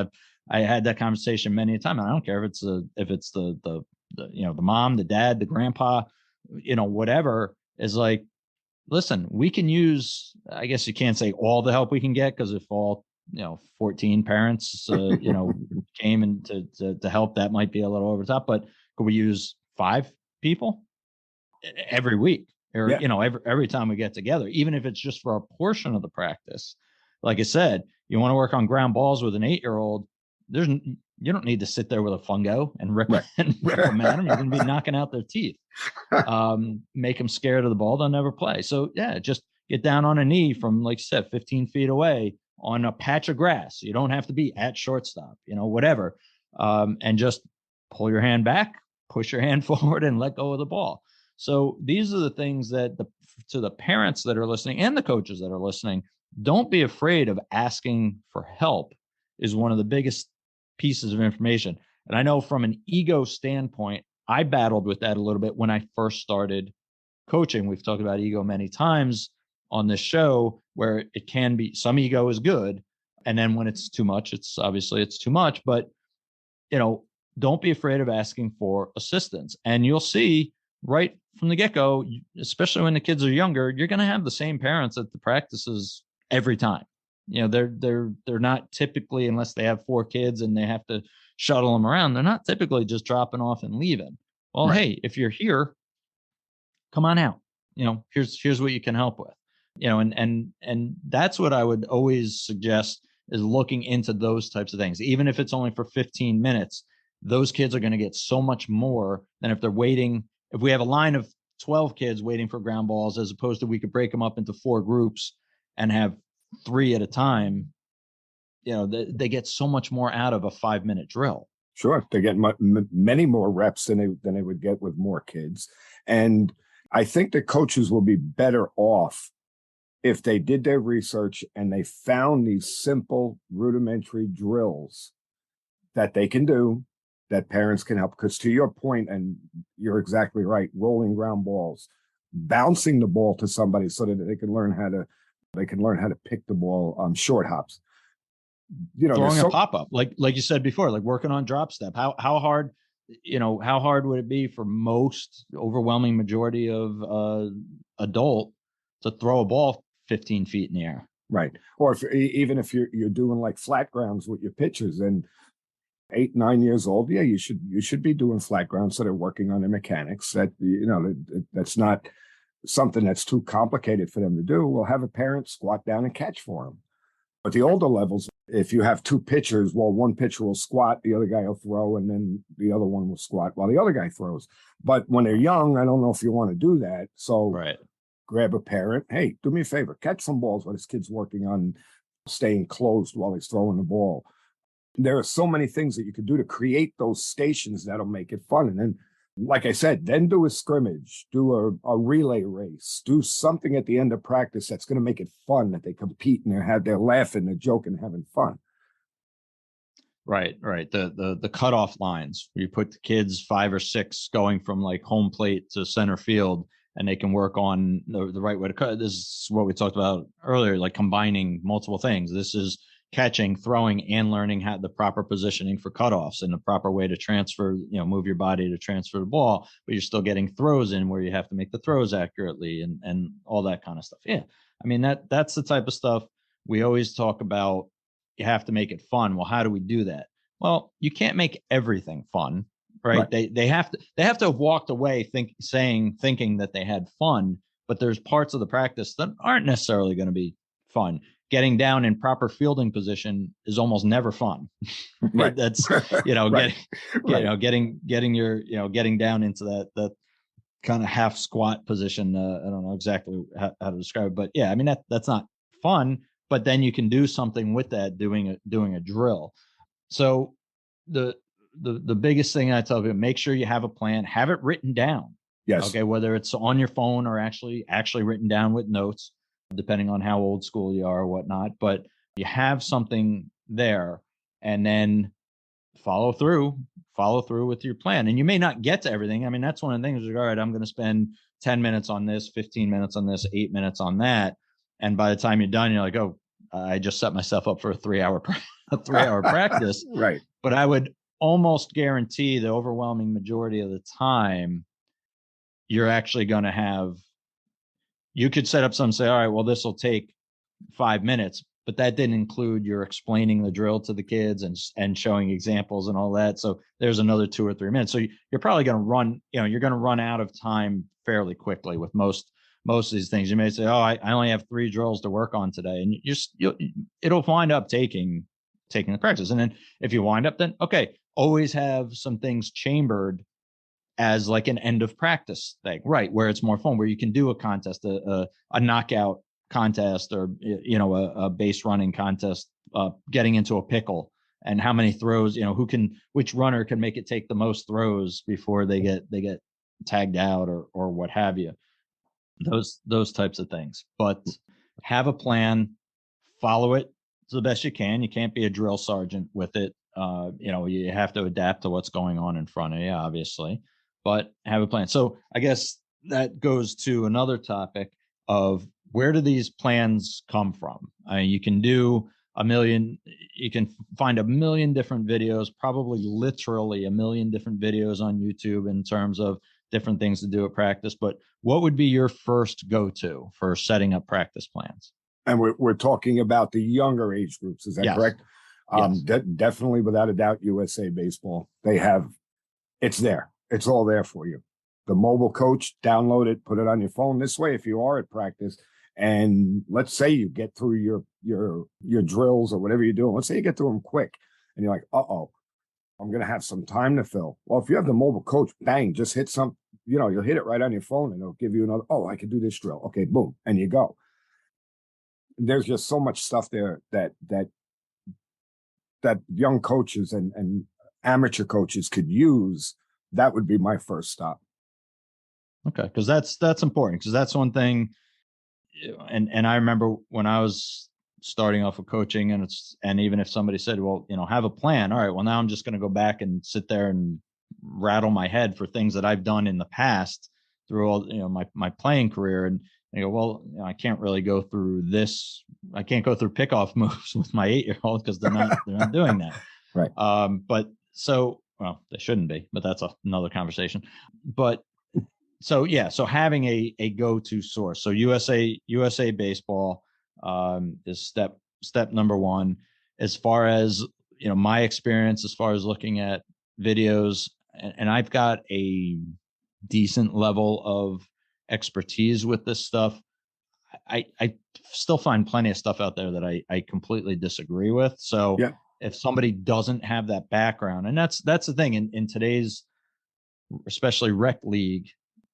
I had that conversation many a time. I don't care if it's the you know, the mom, the dad, the grandpa, you know, whatever, is like, listen, we can use, I guess you can't say all the help we can get, because if all, you know, 14 parents, you know, came and to help, that might be a little over the top, but could we use 5 people every week? Or, Yeah. you know, every time we get together, even if it's just for a portion of the practice. Like I said, you want to work on ground balls with an 8-year-old, you don't need to sit there with a fungo and rip Right. and rip them at them. You're going to be knocking out their teeth. Make them scared of the ball, they'll never play. So yeah, just get down on a knee from, like you said, 15 feet away on a patch of grass. You don't have to be at shortstop, you know, whatever. And just pull your hand back, push your hand forward, and let go of the ball. So these are the things that to the parents that are listening and the coaches that are listening, don't be afraid of asking for help is one of the biggest pieces of information. And I know from an ego standpoint, I battled with that a little bit when I first started coaching. We've talked about ego many times on this show, where it can be, some ego is good. And then when it's too much, it's too much, but you know, don't be afraid of asking for assistance. And you'll see right from the get-go, especially when the kids are younger, you're going to have the same parents at the practices every time. You know, they're not typically, unless they have 4 kids and they have to shuttle them around, they're not typically just dropping off and leaving. Well, Right. hey, if you're here, come on out. You know, here's what you can help with. You know, and that's what I would always suggest, is looking into those types of things. Even if it's only for 15 minutes, those kids are going to get so much more than if they're waiting. If we have a line of 12 kids waiting for ground balls, as opposed to we could break them up into 4 groups and have 3 at a time, you know, they get so much more out of a 5-minute drill. Sure, they get many more reps than they would get with more kids. And I think the coaches will be better off if they did their research and they found these simple rudimentary drills that they can do, that parents can help. Because to your point, and you're exactly right, rolling ground balls, bouncing the ball to somebody so that they can learn how to pick the ball on short hops. You know, throwing a pop-up, like you said before, like working on drop step. How hard, you know, how hard would it be for most overwhelming majority of adult to throw a ball 15 feet in the air? Right. Or even if you're doing like flat grounds with your pitchers, and 8, 9 years old, yeah, you should be doing flat grounds, so they're working on their mechanics. That, you know, that's not something that's too complicated for them to do. We'll have a parent squat down and catch for them. But the older levels, if you have 2 pitchers, well, one pitcher will squat, the other guy will throw, and then the other one will squat while the other guy throws. But when they're young, I don't know if you want to do that. So right. Grab a parent. Hey, do me a favor, catch some balls while this kid's working on staying closed while he's throwing the ball. There are so many things that you could do to create those stations that'll make it fun. And then, like I said, then do a scrimmage, do a relay race, do something at the end of practice that's going to make it fun, that they compete and they're laughing, they're joking, having fun. Right. The cutoff lines where you put the kids 5 or 6 going from like home plate to center field, and they can work on the right way to cut. This is what we talked about earlier, like combining multiple things. This is catching, throwing, and learning how the proper positioning for cutoffs and the proper way to transfer, you know, move your body to transfer the ball, but you're still getting throws in where you have to make the throws accurately and all that kind of stuff. Yeah. I mean, that's the type of stuff we always talk about. You have to make it fun. Well, how do we do that? Well, you can't make everything fun, right? Right. They have to have walked away thinking that they had fun, but there's parts of the practice that aren't necessarily going to be fun. Getting down in proper fielding position is almost never fun. Right. That's Right. Right. getting down into that kind of half squat position. I don't know exactly how to describe it, but yeah, I mean that's not fun. But then you can do something with that doing a drill. So the the biggest thing I tell you, make sure you have a plan, have it written down. Yes. Okay, whether it's on your phone or actually written down with notes, depending on how old school you are or whatnot. But you have something there, and then follow through follow through with your plan. And you may not get to everything. I mean, that's one of the things. Like, all right, I'm going to spend 10 minutes on this, 15 minutes on this, 8 minutes on that, and by the time you're done, you're like, oh, I just set myself up for a 3 hour practice. Right. But I would almost guarantee the overwhelming majority of the time you're actually going to have, you could set up some, say, all right, well, this will take 5 minutes, but that didn't include your explaining the drill to the kids and showing examples and all that. So there's another 2 or 3 minutes. So you're probably going to run, you're going to run out of time fairly quickly with most of these things. You may say, oh, I only have 3 drills to work on today. And it'll wind up taking the practice. And then if you wind up, then okay, always have some things chambered as like an end of practice thing, right? Where it's more fun, where you can do a contest, a knockout contest, or a base running contest, getting into a pickle, and how many throws, which runner can make it take the most throws before they get tagged out or what have you. Those types of things. But have a plan, follow it to the best you can. You can't be a drill sergeant with it. You have to adapt to what's going on in front of you, obviously, but have a plan. So I guess that goes to another topic of, where do these plans come from? I mean, you can find a million different videos, probably literally a million different videos on YouTube in terms of different things to do at practice. But what would be your first go-to for setting up practice plans? And we're talking about the younger age groups. Is that Yes. correct? Yes. Definitely, without a doubt, USA Baseball. It's there. It's all there for you. The mobile coach, download it, put it on your phone. This way, if you are at practice, and let's say you get through your drills or whatever you're doing, let's say you get through them quick, and you're like, I'm going to have some time to fill. Well, if you have the mobile coach, bang, just hit you'll hit it right on your phone, and it'll give you another, I can do this drill. Okay, boom, and you go. There's just so much stuff there that young coaches and amateur coaches could use. That would be my first stop. Okay, because that's important, because that's one thing. And I remember when I was starting off with coaching, and even if somebody said, well, have a plan. All right, well, now I'm just going to go back and sit there and rattle my head for things that I've done in the past through all, my playing career. And I go, well, I can't really go through this. I can't go through pickoff moves with my 8-year-old because they're not doing that. Right. But so, well, they shouldn't be, but that's another conversation. But so having a go-to source. So USA Baseball is step number one. As far as my experience, as far as looking at videos, and I've got a decent level of expertise with this stuff. I still find plenty of stuff out there that I completely disagree with. So yeah. If somebody doesn't have that background, and that's the thing in today's, especially rec league,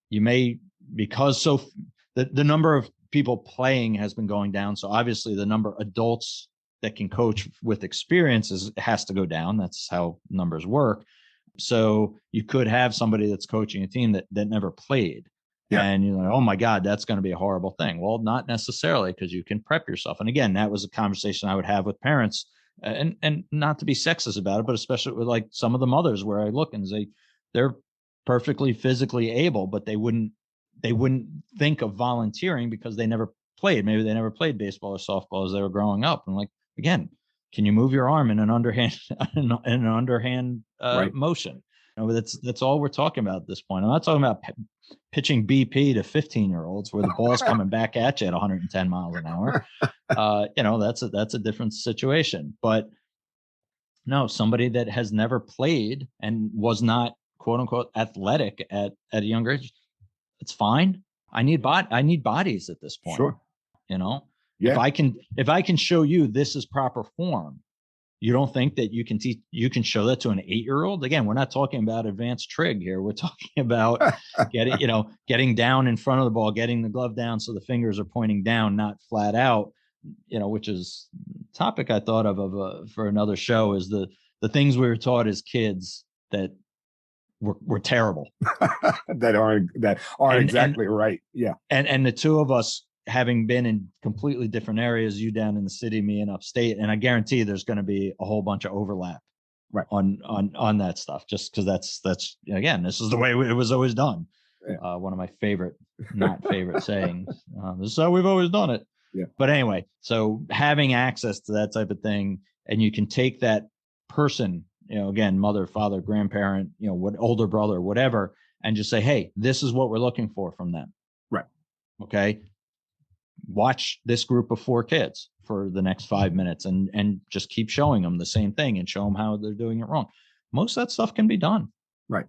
you may, because the number of people playing has been going down. So obviously the number of adults that can coach with experience has to go down. That's how numbers work. So you could have somebody that's coaching a team that never played. Yeah. And you're like, oh my God, that's going to be a horrible thing. Well, not necessarily, because you can prep yourself. And again, that was a conversation I would have with parents, and not to be sexist about it, but especially with like some of the mothers where I look and say they're perfectly physically able, but they wouldn't think of volunteering because they never played. Maybe they never played baseball or softball as they were growing up. And like, again, can you move your arm in an underhand right. motion? That's all we're talking about at this point. I'm not talking about pitching BP to 15-year-olds where the ball's coming back at you at 110 miles an hour. That's a different situation. But No, somebody that has never played and was not quote unquote athletic at a younger age. It's fine. I need bodies at this point. Sure. You know, Yeah. if I can show you this is proper form, you don't think that you can show that to an 8-year-old? Again, we're not talking about advanced trig here. We're talking about getting down in front of the ball, getting the glove down so the fingers are pointing down, not flat out. Which is a topic I thought of for another show, is the things we were taught as kids that were terrible. that are exactly right. Yeah. And the two of us having been in completely different areas, you down in the city, me in upstate, and I guarantee there's going to be a whole bunch of overlap right on that stuff, just because that's again, this is the way it was always done. Yeah. One of my not favorite sayings. This is how we've always done it. Yeah. But anyway, so having access to that type of thing, and you can take that person, again, mother, father, grandparent, what older brother, whatever, and just say, hey, this is what we're looking for from them. Right. Okay. Watch this group of 4 kids for the next 5 minutes and just keep showing them the same thing and show them how they're doing it wrong. Most of that stuff can be done. Right.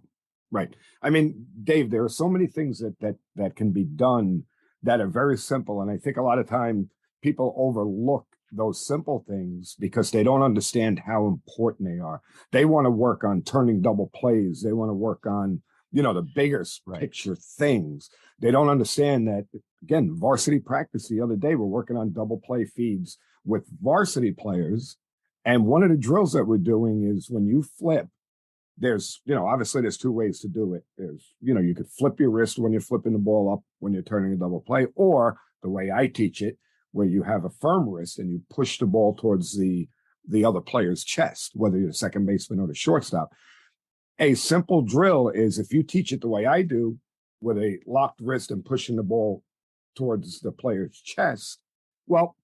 Right. I mean, Dave, there are so many things that can be done that are very simple. And I think a lot of time people overlook those simple things because they don't understand how important they are. They want to work on turning double plays. They want to work on, the bigger picture things. They don't understand that, again, varsity practice the other day, we're working on double play feeds with varsity players. And one of the drills that we're doing is when you flip, there's, obviously there's 2 ways to do it. There's, you could flip your wrist when you're flipping the ball up when you're turning a double play, or the way I teach it, where you have a firm wrist and you push the ball towards the other player's chest, whether you're the second baseman or the shortstop. A simple drill is, if you teach it the way I do, with a locked wrist and pushing the ball towards the player's chest, well,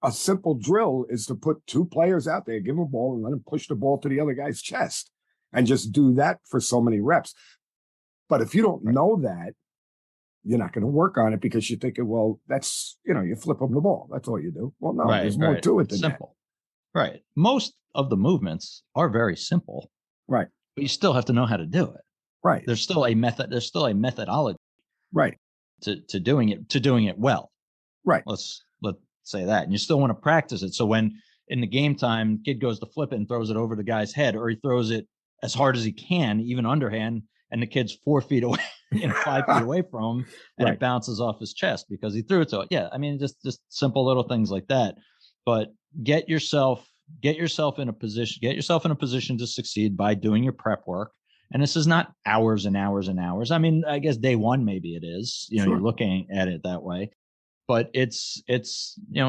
a simple drill is to put 2 players out there, give them a ball, and let them push the ball to the other guy's chest, and just do that for so many reps. But if you don't know that, you're not going to work on it because you're thinking, well, that's, you flip them the ball. That's all you do. Well, no, there's more to it than simple. That. Right. Most of the movements are very simple. Right. But you still have to know how to do it. Right. There's still a method. There's still a methodology. Right. To doing it well. Right. Let's say that. And you still want to practice it. So when in the game time, kid goes to flip it and throws it over the guy's head, or he throws it as hard as he can, even underhand, and the kid's 4 feet away, 5 feet away from him, and it bounces off his chest because he threw it to it. Yeah. I mean, just simple little things like that. But get yourself in a position to succeed by doing your prep work. And this is not hours and hours and hours. I mean, I guess day one, maybe it is, sure. You're looking at it that way, but it's,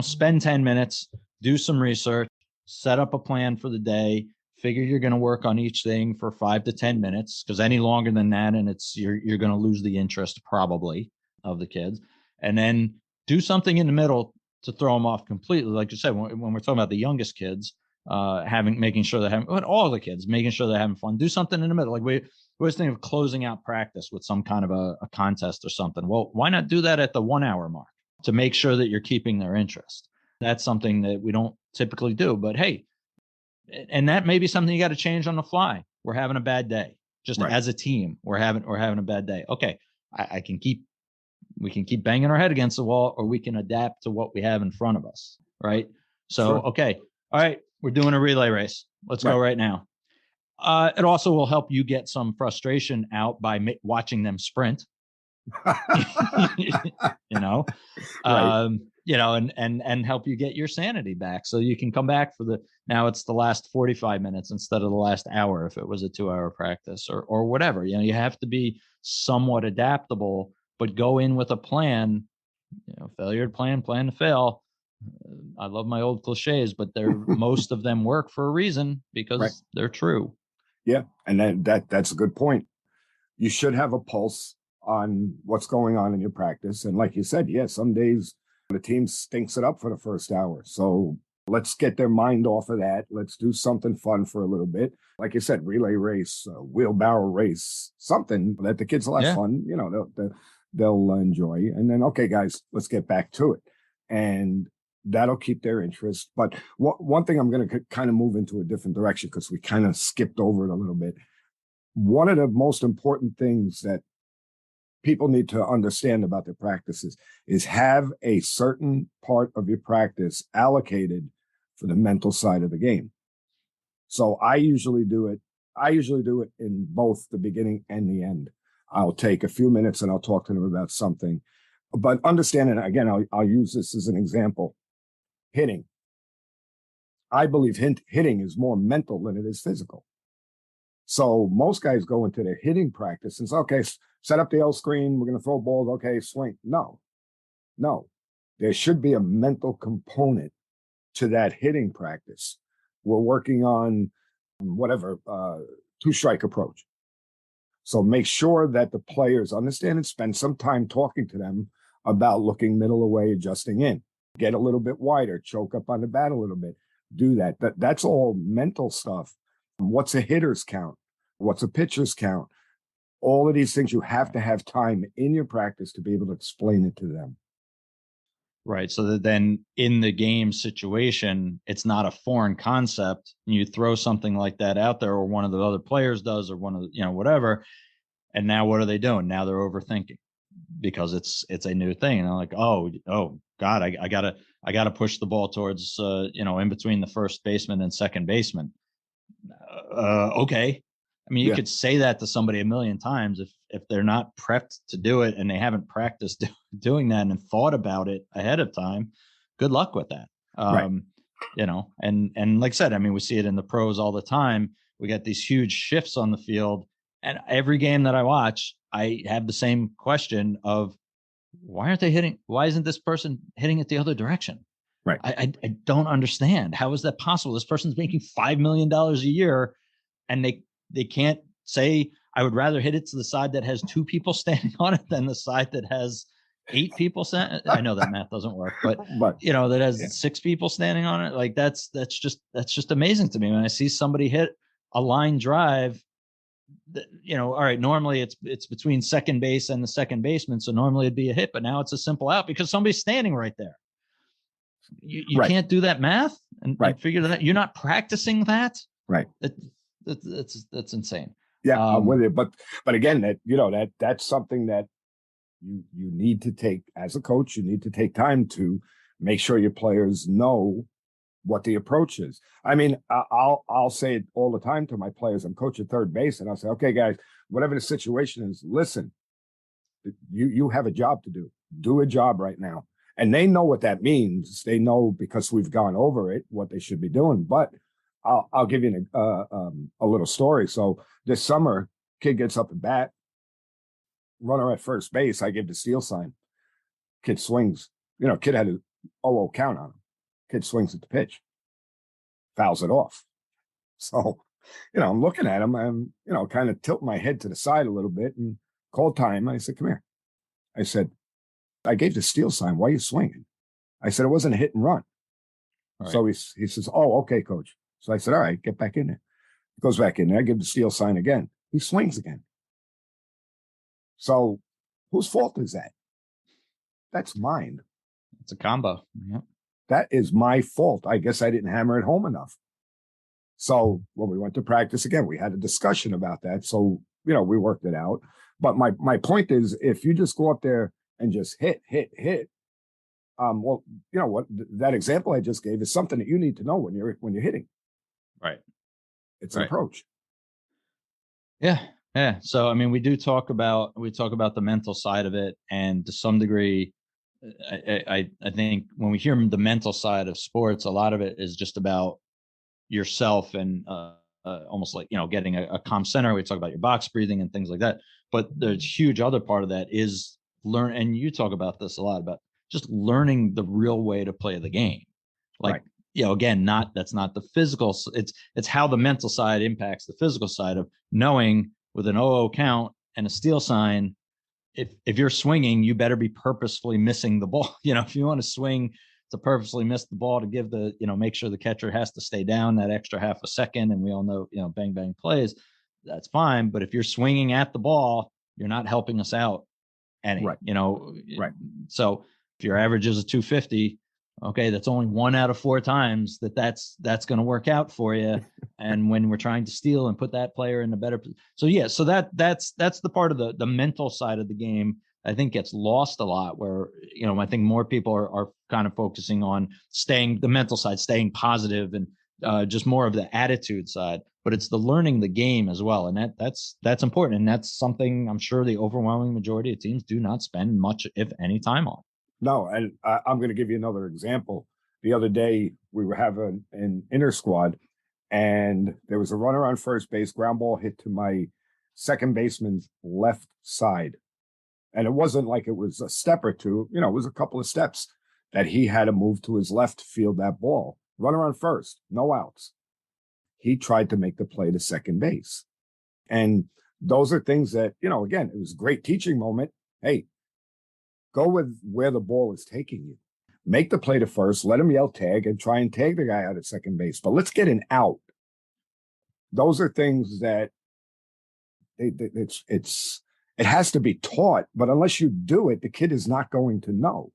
spend 10 minutes, do some research, set up a plan for the day, figure you're going to work on each thing for 5 to 10 minutes, because any longer than that, and you're going to lose the interest probably of the kids, and then do something in the middle to throw them off completely. Like you said, when we're talking about the youngest kids, making sure they're having, all the kids, making sure they're having fun, do something in the middle. Like we always think of closing out practice with some kind of a contest or something. Well, why not do that at the 1 hour mark to make sure that you're keeping their interest? That's something that we don't typically do, but hey, and that may be something you got to change on the fly. We're having a bad day, just as a team. We're having a bad day. Okay, we can keep banging our head against the wall, or we can adapt to what we have in front of us. Right. So, sure. Okay. All right. We're doing a relay race. Let's go right now. It also will help you get some frustration out by watching them sprint. And help you get your sanity back, so you can come back now it's the last 45 minutes instead of the last hour if it was a 2-hour practice or whatever. You have to be somewhat adaptable, but go in with a plan. Failure to plan to fail. I love my old cliches, but most of them work for a reason because they're true. Yeah, and that's a good point. You should have a pulse on what's going on in your practice, and like you said, some days the team stinks it up for the first hour. So let's get their mind off of that. Let's do something fun for a little bit. Like you said, relay race, wheelbarrow race, something that the kids will have fun. They'll enjoy. And then, okay, guys, let's get back to it. And That'll keep their interest. But one thing I'm going to kind of move into a different direction because we kind of skipped over it a little bit. One of the most important things that people need to understand about their practices is have a certain part of your practice allocated for the mental side of the game. So I usually do it in both the beginning and the end. I'll take a few minutes and I'll talk to them about something. But understanding, again, I'll use this as an example. Hitting. I believe hitting is more mental than it is physical. So most guys go into their hitting practice and say, okay, set up the L screen. We're going to throw balls. Okay, swing. No. There should be a mental component to that hitting practice. We're working on whatever, two-strike approach. So make sure that the players understand and spend some time talking to them about looking middle away, adjusting in, get a little bit wider, choke up on the bat a little bit, do that. That's all mental stuff. What's a hitter's count? What's a pitcher's count? All of these things, you have to have time in your practice to be able to explain it to them. Right. So that then in the game situation, it's not a foreign concept. You throw something like that out there, or one of the other players does, or one of the, whatever. And now what are they doing? Now they're overthinking because it's a new thing. And I'm like, oh God, I gotta push the ball towards, in between the first baseman and second baseman. Okay. I mean, you could say that to somebody a million times if they're not prepped to do it and they haven't practiced doing that and thought about it ahead of time. Good luck with that. Right. And like I said, I mean, we see it in the pros all the time. We got these huge shifts on the field, and every game that I watch, I have the same question of why aren't they hitting? Why isn't this person hitting it the other direction? Right. I don't understand. How is that possible? This person's making $5 million a year, and they can't say, I would rather hit it to the side that has 2 people standing on it than the side that has 8 people. I know that math doesn't work, but that has 6 people standing on it. Like that's just amazing to me when I see somebody hit a line drive. All right, normally it's between second base and the second baseman, so normally it'd be a hit, but now it's a simple out because somebody's standing right there. You can't do that math and figure that out. You're not practicing that. Right. That's insane. Yeah, I'm with it. But again, that's something that you need to take as a coach. You need to take time to make sure your players know what the approach is. I mean, I'll say it all the time to my players. I'm coach at third base, and I'll say, okay, guys, whatever the situation is, listen, you have a job to do. Do a job right now. And they know what that means. They know because we've gone over it, what they should be doing. But I'll give you a little story. So this summer, kid gets up at bat, runner at first base. I give the steal sign. Kid swings. Kid had a 0-0 count on him. Kid swings at the pitch, fouls it off. So, I'm looking at him. I'm, kind of tilt my head to the side a little bit and call time. I said, come here. I said, I gave the steal sign. Why are you swinging? I said, it wasn't a hit and run. Right. So he says, oh, okay, coach. So I said, all right, get back in there. He goes back in there. I give the steal sign again. He swings again. So whose fault is that? That's mine. It's a combo. Yep. That is my fault. I guess I didn't hammer it home enough. So when we went to practice again, we had a discussion about that. So, we worked it out. But my point is, if you just go up there and just hit, what that example I just gave is something that you need to know when you're hitting. Right. It's an approach. Yeah. Yeah. So, I mean, we talk about the mental side of it, and to some degree, I think when we hear the mental side of sports, a lot of it is just about yourself and almost like, getting a calm center. We talk about your box breathing and things like that. But there's huge other part of that is learn. And you talk about this a lot about just learning the real way to play the game. Like, again, that's not the physical. It's how the mental side impacts the physical side of knowing with an 0-0 count and a steal sign, if you're swinging, you better be purposefully missing the ball. If you want to swing to purposely miss the ball to give make sure the catcher has to stay down that extra half a second. And we all know, bang, bang plays, that's fine. But if you're swinging at the ball, you're not helping us out any, Right. So if your average is a 250, Okay, that's only 1 out of 4 times that's going to work out for you. And when we're trying to steal and put that player in a better, so yeah, so that's the part of the mental side of the game I think gets lost a lot. Where I think more people are kind of focusing on staying the mental side, staying positive, and just more of the attitude side. But it's the learning the game as well, and that's important, and that's something I'm sure the overwhelming majority of teams do not spend much, if any, time on. No, and I'm going to give you another example. The other day, we were having an inter squad, and there was a runner on first base, ground ball hit to my second baseman's left side. And it wasn't like it was a step or two, it was a couple of steps that he had to move to his left to field that ball. Runner on first, no outs. He tried to make the play to second base. And those are things that, again, it was a great teaching moment. Hey, go with where the ball is taking you. Make the play to first, let him yell tag, and try and tag the guy out at second base. But let's get an out. Those are things that it has to be taught, but unless you do it, the kid is not going to know.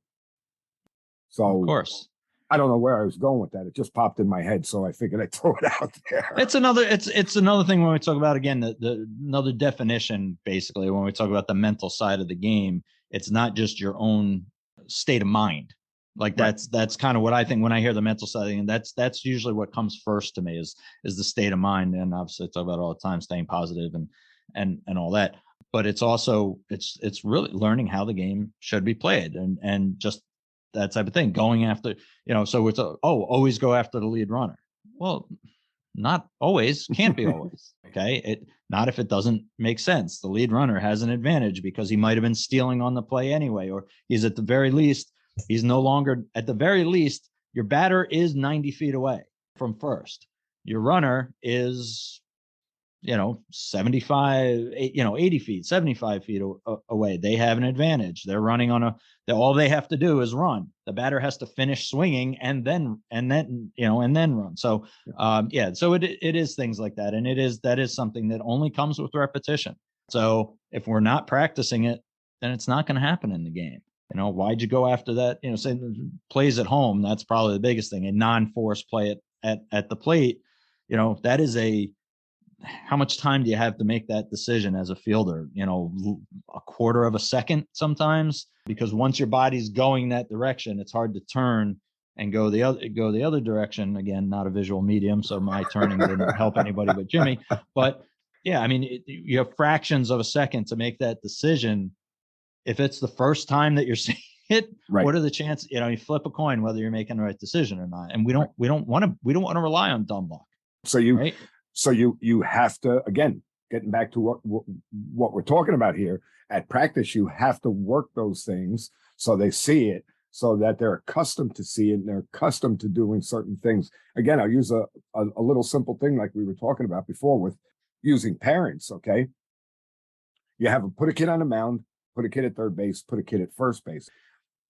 So, of course, I don't know where I was going with that. It just popped in my head, so I figured I'd throw it out there. It's another thing when we talk about, again, the another definition, basically, when we talk about the mental side of the game. It's not just your own state of mind. Like that's kind of what I think when I hear the mental side of the game. That's usually what comes first to me is the state of mind. And obviously I talk about it all the time, staying positive and all that. But it's also it's really learning how the game should be played and just that type of thing. Going after, so it's always go after the lead runner. Well, not always, can't be always. Okay. Not if it doesn't make sense. The lead runner has an advantage because he might have been stealing on the play anyway, or he's at the very least, your batter is 90 feet away from first. Your runner is, 75, 80 feet, 75 feet away. They have an advantage. They're running all they have to do is run. The batter has to finish swinging and then run. So, so it is things like that. And that is something that only comes with repetition. So if we're not practicing it, then it's not going to happen in the game. Why'd you go after that? Say plays at home. That's probably the biggest thing. A non-force play at the plate. That is how much time do you have to make that decision as a fielder? A quarter of a second sometimes, because once your body's going that direction, it's hard to turn and go the other direction. Again, not a visual medium, so my turning didn't help anybody but Jimmy. But yeah, I mean, you have fractions of a second to make that decision. If it's the first time that you're seeing it, right, what are the chances? You flip a coin whether you're making the right decision or not. And we don't want to rely on dumb luck. So you have to, again, getting back to what we're talking about here, at practice, you have to work those things so they see it, so that they're accustomed to see it and they're accustomed to doing certain things. Again, I'll use a little simple thing like we were talking about before with using parents, okay? You put a kid on the mound, put a kid at third base, put a kid at first base.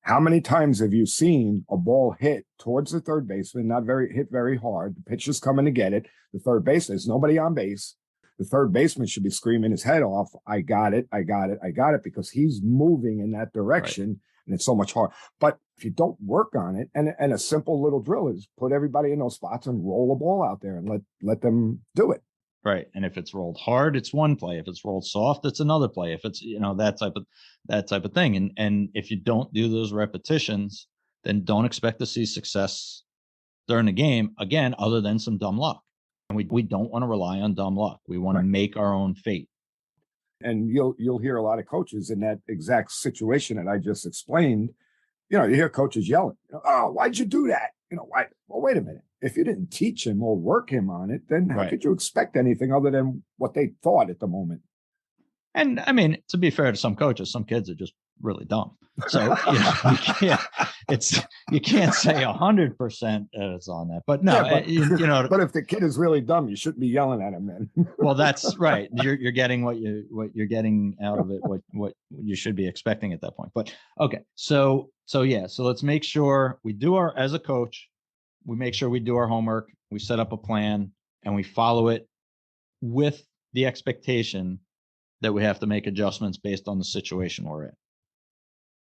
How many times have you seen a ball hit towards the third baseman, hit very hard? The pitcher's coming to get it. The third baseman, there's nobody on base. The third baseman should be screaming his head off. I got it, because he's moving in that direction, right, and it's so much harder. But if you don't work on it, and a simple little drill is put everybody in those spots and roll a ball out there and let them do it. Right. And if it's rolled hard, it's one play. If it's rolled soft, it's another play. If it's, that type of thing. And if you don't do those repetitions, then don't expect to see success during the game, again, other than some dumb luck. And we don't want to rely on dumb luck. We want to make our own fate. And you'll hear a lot of coaches in that exact situation that I just explained. You hear coaches yelling, oh, why'd you do that? Why? Well, wait a minute. If you didn't teach him or work him on it, then how could you expect anything other than what they thought at the moment? And I mean, to be fair to some coaches, some kids are just really dumb. So you can't say 100% it's on that. But no, but if the kid is really dumb, you shouldn't be yelling at him then. Well, that's right. You're getting what you're getting out of it, what you should be expecting at that point. But okay, so let's make sure we do as a coach, we make sure we do our homework, we set up a plan, and we follow it with the expectation that we have to make adjustments based on the situation we're in.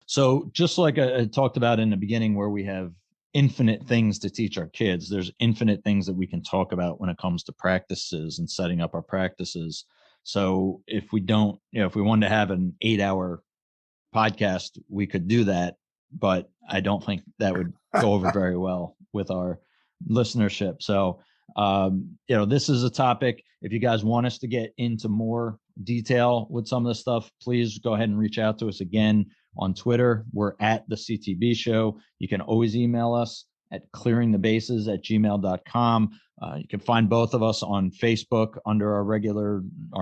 So just like I talked about in the beginning, where we have infinite things to teach our kids. There's infinite things that we can talk about when it comes to practices and setting up our practices. So if we don't, if we wanted to have an 8-hour podcast, we could do that, but I don't think that would go over very well with our listenership. So, this is a topic. If you guys want us to get into more detail with some of this stuff, please go ahead and reach out to us again on Twitter. We're at the CTB Show. You can always email us at clearingthebases@gmail.com. You can find both of us on Facebook under our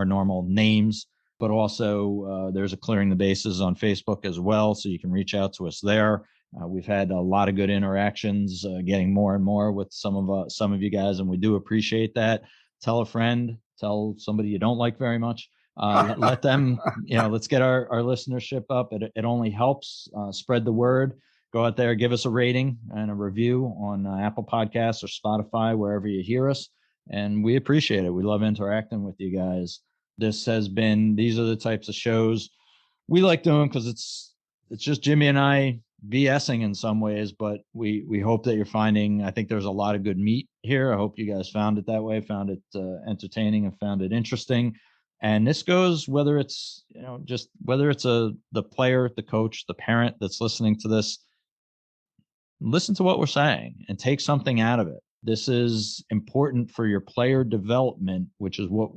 normal names, but also there's a Clearing the Bases on Facebook as well. So you can reach out to us there. We've had a lot of good interactions, getting more and more with some of you guys, and we do appreciate that. Tell a friend, tell somebody you don't like very much. Let them, let's get our listenership up. It only helps spread the word. Go out there, give us a rating and a review on Apple Podcasts or Spotify, wherever you hear us. And we appreciate it. We love interacting with you guys. These are the types of shows we like doing because it's just Jimmy and I BSing in some ways, but we hope that you're finding, I think there's a lot of good meat here. I hope you guys found it that way, found it entertaining and found it interesting. And this goes whether it's, the player, the coach, the parent that's listening to this, listen to what we're saying and take something out of it. This is important for your player development, which is what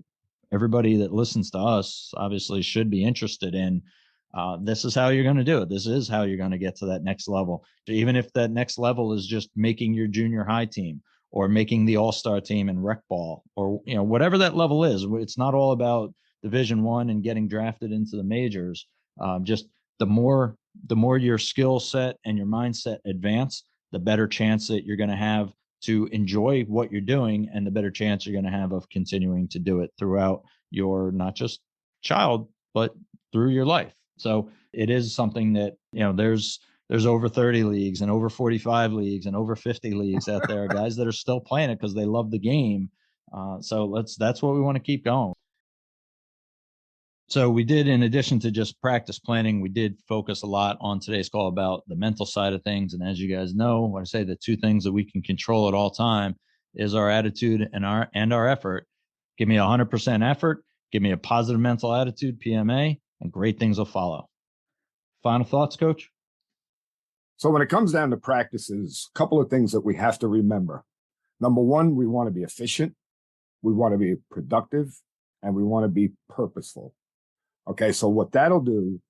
everybody that listens to us obviously should be interested in. This is how you're going to do it. This is how you're going to get to that next level. Even if that next level is just making your junior high team or making the all-star team in rec ball or, whatever that level is. It's not all about Division I and getting drafted into the majors. Just the more your skill set and your mindset advance, the better chance that you're going to have to enjoy what you're doing and the better chance you're going to have of continuing to do it throughout your, not just child, but through your life. So it is something that, there's over 30 leagues and over 45 leagues and over 50 leagues out there, guys that are still playing it because they love the game. So that's what we want to keep going. So we did, in addition to just practice planning, we did focus a lot on today's call about the mental side of things. And as you guys know, when I say the two things that we can control at all time is our attitude and our effort. Give me 100% effort. Give me a positive mental attitude, PMA, and great things will follow. Final thoughts, Coach? So when it comes down to practices, a couple of things that we have to remember. Number one, we want to be efficient. We want to be productive, and we want to be purposeful. Okay, so what that'll do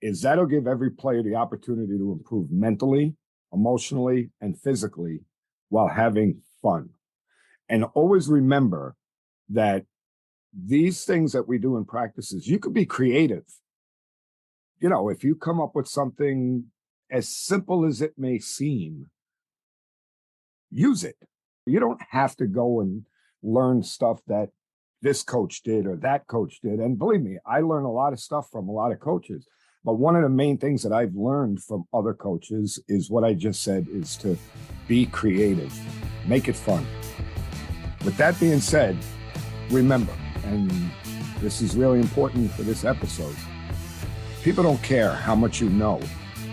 is that'll give every player the opportunity to improve mentally, emotionally, and physically while having fun. And always remember that these things that we do in practices, you could be creative. If you come up with something as simple as it may seem, use it. You don't have to go and learn stuff that this coach did or that coach did. And believe me, I learn a lot of stuff from a lot of coaches. But one of the main things that I've learned from other coaches is what I just said, is to be creative, make it fun. With that being said, remember, and this is really important for this episode, people don't care how much you know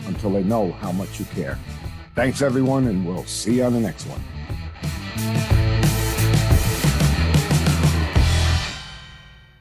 until they know how much you care. Thanks, everyone, and we'll see you on the next one.